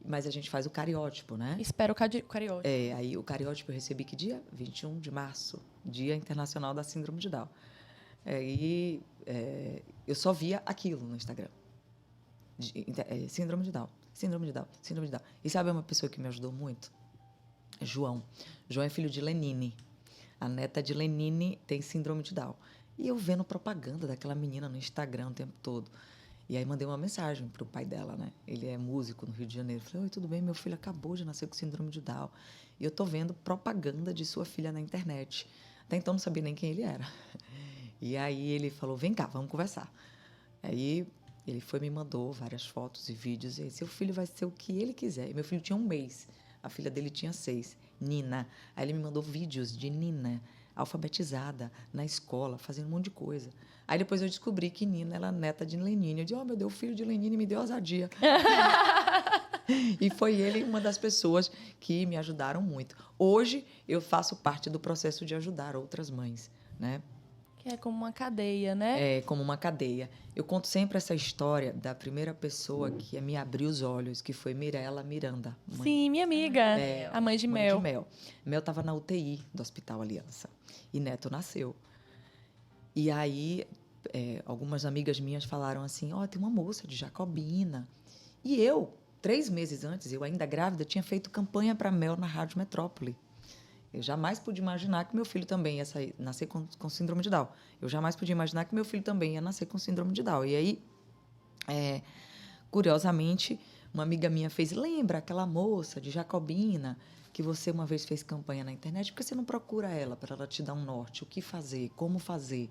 mas a gente faz o cariótipo, né? Espero o cariótipo. Aí o cariótipo eu recebi que dia? 21 de março, Dia Internacional da Síndrome de Down. Aí eu só via aquilo no Instagram. Síndrome de Down, síndrome de Down, síndrome de Down. E sabe uma pessoa que me ajudou muito? João. João é filho de Lenine. A neta de Lenine tem síndrome de Down. E eu vendo propaganda daquela menina no Instagram o tempo todo. E aí mandei uma mensagem para o pai dela, né? Ele é músico no Rio de Janeiro. Falei, oi, tudo bem? Meu filho acabou de nascer com síndrome de Down. E eu tô vendo propaganda de sua filha na internet. Até então não sabia nem quem ele era. E aí ele falou, vem cá, vamos conversar. Aí ele me mandou várias fotos e vídeos. E aí, seu filho vai ser o que ele quiser. E meu filho tinha 1 mês. A filha dele tinha 6. Nina. Aí ele me mandou vídeos de Nina, alfabetizada, na escola, fazendo um monte de coisa. Aí depois eu descobri que Nina era neta de Lenine. Eu disse, meu Deus, o filho de Lenine me deu ousadia. E foi ele uma das pessoas que me ajudaram muito. Hoje eu faço parte do processo de ajudar outras mães, né? Que é como uma cadeia, né? É como uma cadeia. Eu conto sempre essa história da primeira pessoa que me abriu os olhos, que foi Mirella Miranda. Sim, minha amiga, a mãe de Mãe Mel. de Mel. Mel estava na UTI do Hospital Aliança. E Neto nasceu. E aí, algumas amigas minhas falaram assim, tem uma moça de Jacobina. E eu, 3 meses antes, eu ainda grávida, tinha feito campanha para Mel na Rádio Metrópole. Eu jamais pude imaginar que meu filho também ia nascer com síndrome de Down. Eu jamais podia imaginar que meu filho também ia nascer com síndrome de Down. E aí, curiosamente, uma amiga minha fez, lembra aquela moça de Jacobina que você uma vez fez campanha na internet? Por que você não procura ela para ela te dar um norte? O que fazer? Como fazer?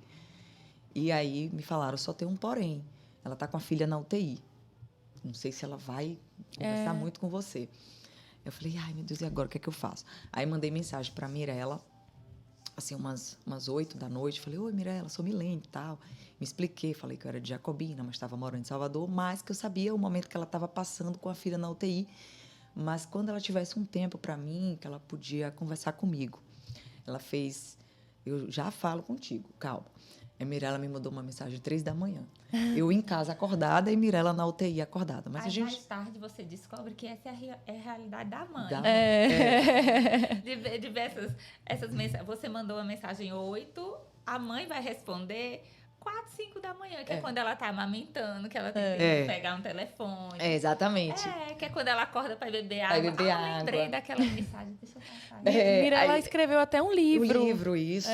E aí me falaram, só tem um porém. Ela está com a filha na UTI. Não sei se ela vai conversar muito com você. Eu falei, ai, meu Deus, e agora? O que é que eu faço? Aí mandei mensagem para a Mirella, assim, umas 8 da noite. Falei, oi, Mirella, sou Milene e tal. Me expliquei, falei que eu era de Jacobina, mas estava morando em Salvador, mas que eu sabia o momento que ela estava passando com a filha na UTI, mas quando ela tivesse um tempo para mim, que ela podia conversar comigo. Ela fez, eu já falo contigo, calma. A Mirella me mandou uma mensagem 3 da manhã. Eu em casa acordada e Mirella na UTI acordada. Mas aí mais tarde você descobre que essa é a realidade da mãe. De ver essas mensagens. Você mandou uma mensagem 8, a mãe vai responder 4, 5 da manhã, que é quando ela tá amamentando, que ela tem que pegar um telefone. Exatamente. Que é quando ela acorda para beber água. Lembrei daquela mensagem, deixa eu passar. Mirella escreveu até um livro. Um livro, isso.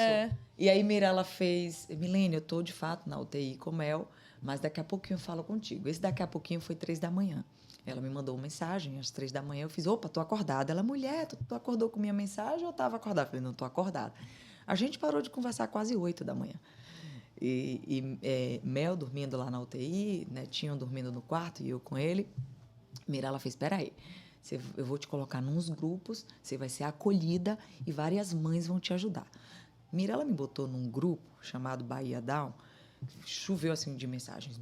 E aí Mirella fez, Milene, eu tô de fato na UTI com Mel, mas daqui a pouquinho eu falo contigo. Esse daqui a pouquinho foi 3 da manhã. Ela me mandou uma mensagem às 3 da manhã, eu fiz, opa, tô acordada. Ela, mulher, tu acordou com minha mensagem ou eu tava acordada? Eu falei, não, tô acordada. A gente parou de conversar quase 8 da manhã. Mel dormindo lá na UTI, Netinho dormindo no quarto e eu com ele. Mirella fez, espera aí, eu vou te colocar nos grupos, você vai ser acolhida e várias mães vão te ajudar. Mirella me botou num grupo chamado Bahia Down, choveu assim de mensagens,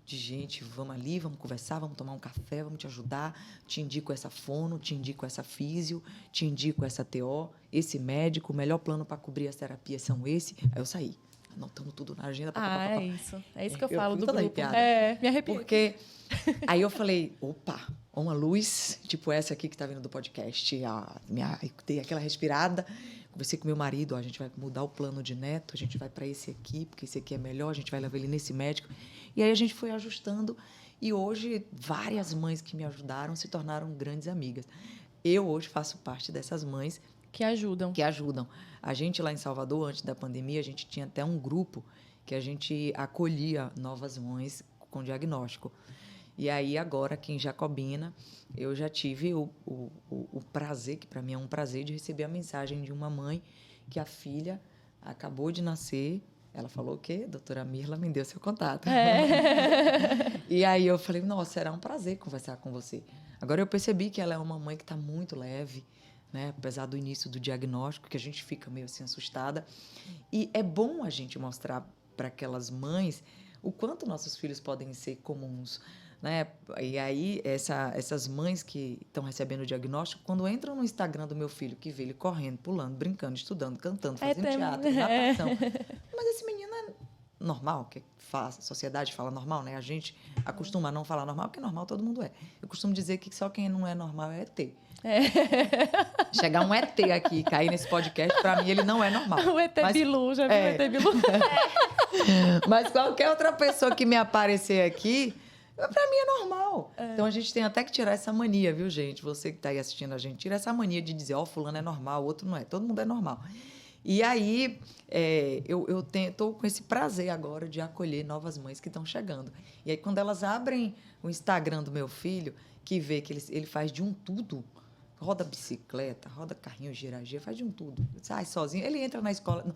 de gente, vamos ali, vamos conversar, vamos tomar um café, vamos te ajudar, te indico essa fono, te indico essa físio, te indico essa TO, esse médico, o melhor plano para cobrir as terapias são esse. Aí eu saí, anotando tudo na agenda. É isso. É isso que eu falo do grupo. Arrepiada. Me arrepiei. Porque aí eu falei, opa, uma luz, tipo essa aqui que tá vindo do podcast. Dei aquela respirada, conversei com meu marido, a gente vai mudar o plano de Neto, a gente vai para esse aqui, porque esse aqui é melhor, a gente vai levar ele nesse médico. E aí a gente foi ajustando e hoje várias mães que me ajudaram se tornaram grandes amigas. Eu hoje faço parte dessas mães que ajudam. A gente lá em Salvador, antes da pandemia, a gente tinha até um grupo que a gente acolhia novas mães com diagnóstico. E aí, agora, aqui em Jacobina, eu já tive o prazer, que para mim é um prazer, de receber a mensagem de uma mãe que a filha acabou de nascer. Ela falou o quê? Doutora Mirla me deu seu contato. E aí eu falei, nossa, será um prazer conversar com você. Agora eu percebi que ela é uma mãe que está muito leve, né? Apesar do início do diagnóstico, que a gente fica meio assim assustada. E é bom a gente mostrar para aquelas mães o quanto nossos filhos podem ser comuns. né? E aí, essas mães que estão recebendo o diagnóstico, quando entram no Instagram do meu filho, que vê ele correndo, pulando, brincando, estudando, cantando, fazendo teatro, natação. Mas esse menino é normal, que a sociedade fala normal, né? A gente acostuma a não falar normal, porque normal todo mundo é. Eu costumo dizer que só quem não é normal é ET. Chegar um ET aqui e cair nesse podcast, para mim, ele não é normal. O ET Bilu, já viu o ET Bilu? Mas qualquer outra pessoa que me aparecer aqui, para mim é normal. Então, a gente tem até que tirar essa mania, viu, gente? Você que está aí assistindo a gente, tira essa mania de dizer, fulano é normal, o outro não é. Todo mundo é normal. E aí, eu estou com esse prazer agora de acolher novas mães que estão chegando. E aí, quando elas abrem o Instagram do meu filho, que vê que ele faz de um tudo, roda bicicleta, roda carrinho, gira, faz de um tudo. Sai sozinho, ele entra na escola.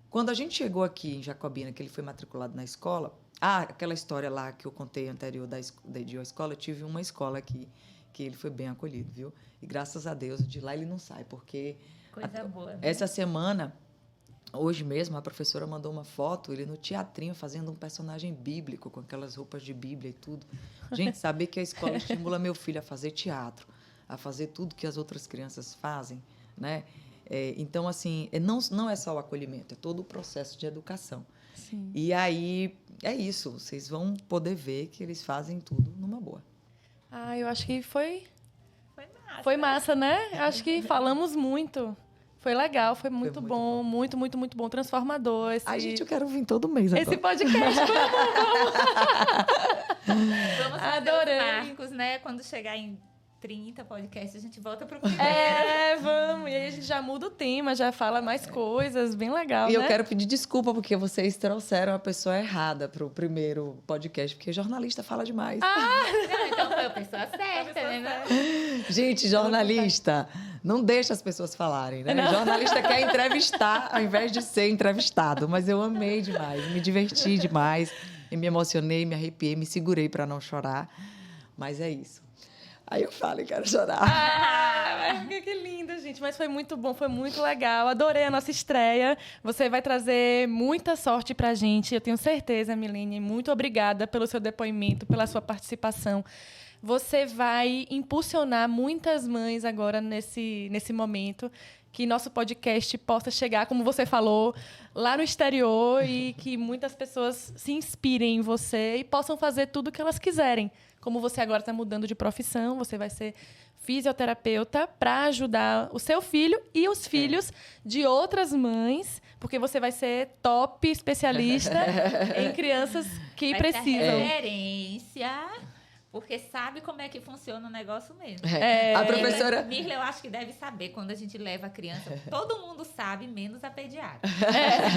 Quando a gente chegou aqui em Jacobina, que ele foi matriculado na escola, aquela história lá que eu contei anterior de uma escola, eu tive uma escola aqui que ele foi bem acolhido, viu? E graças a Deus, de lá ele não sai, porque... Coisa boa. Né? Essa semana, hoje mesmo, a professora mandou uma foto, ele no teatrinho fazendo um personagem bíblico, com aquelas roupas de Bíblia e tudo. Gente, saber que a escola estimula meu filho a fazer teatro, a fazer tudo que as outras crianças fazem, né? Então, assim, não é só o acolhimento, é todo o processo de educação. Sim. E aí, é isso, vocês vão poder ver que eles fazem tudo numa boa. Eu acho que foi massa. Foi massa, né? Acho que falamos muito. Foi legal, foi muito bom, muito bom, transformador. Ai, gente, eu quero vir todo mês agora. Esse podcast. Vamos fazer Adorei. os marcos, né? Quando chegar em 30 podcasts, a gente volta pro primeiro. Vamos. E aí a gente já muda o tema, já fala mais coisas, bem legal, E né? eu quero pedir desculpa, porque vocês trouxeram a pessoa errada pro primeiro podcast, porque jornalista fala demais. Então foi a pessoa certa, né? Gente, jornalista não deixa as pessoas falarem, né? Não. Jornalista quer entrevistar ao invés de ser entrevistado. Mas eu amei demais, me diverti demais, e me emocionei, me arrepiei, me segurei para não chorar. Mas é isso. Aí eu falo e quero chorar. Que lindo, gente. Mas foi muito bom, foi muito legal. Adorei a nossa estreia. Você vai trazer muita sorte pra gente. Eu tenho certeza, Milene. Muito obrigada pelo seu depoimento, pela sua participação. Você vai impulsionar muitas mães agora nesse momento. Que nosso podcast possa chegar, como você falou, lá no exterior e que muitas pessoas se inspirem em você e possam fazer tudo o que elas quiserem. Como você agora está mudando de profissão, você vai ser fisioterapeuta para ajudar o seu filho e os filhos de outras mães, porque você vai ser top especialista em crianças que vai precisam. Ter referência, porque sabe como é que funciona o negócio mesmo. A professora... Mirla, eu acho que deve saber quando a gente leva a criança. Todo mundo sabe, menos a pediatra.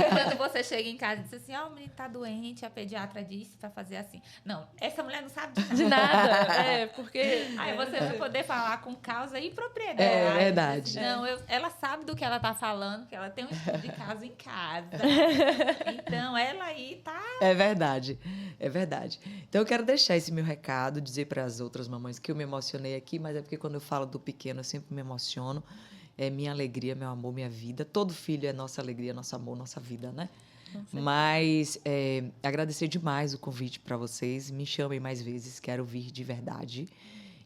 Quando você chega em casa e diz assim, o menino tá doente, a pediatra disse pra fazer assim. Não, essa mulher não sabe De nada. Porque... Aí você vai poder falar com causa e propriedade. É verdade. Não, ela sabe do que ela tá falando, que ela tem um estudo de caso em casa. Então, ela aí tá... É verdade, é verdade. Então, eu quero deixar esse meu recado, dizer para as outras mamães que eu me emocionei aqui, mas é porque quando eu falo do pequeno, eu sempre me emociono. É minha alegria, meu amor, minha vida. Todo filho é nossa alegria, nosso amor, nossa vida, né? Mas agradecer demais o convite para vocês. Me chamem mais vezes, quero vir de verdade.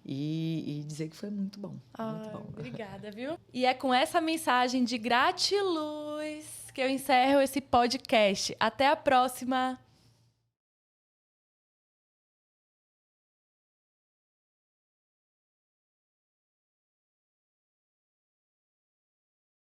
E dizer que foi muito bom. Muito bom. Obrigada, viu? E é com essa mensagem de gratiluz que eu encerro esse podcast. Até a próxima!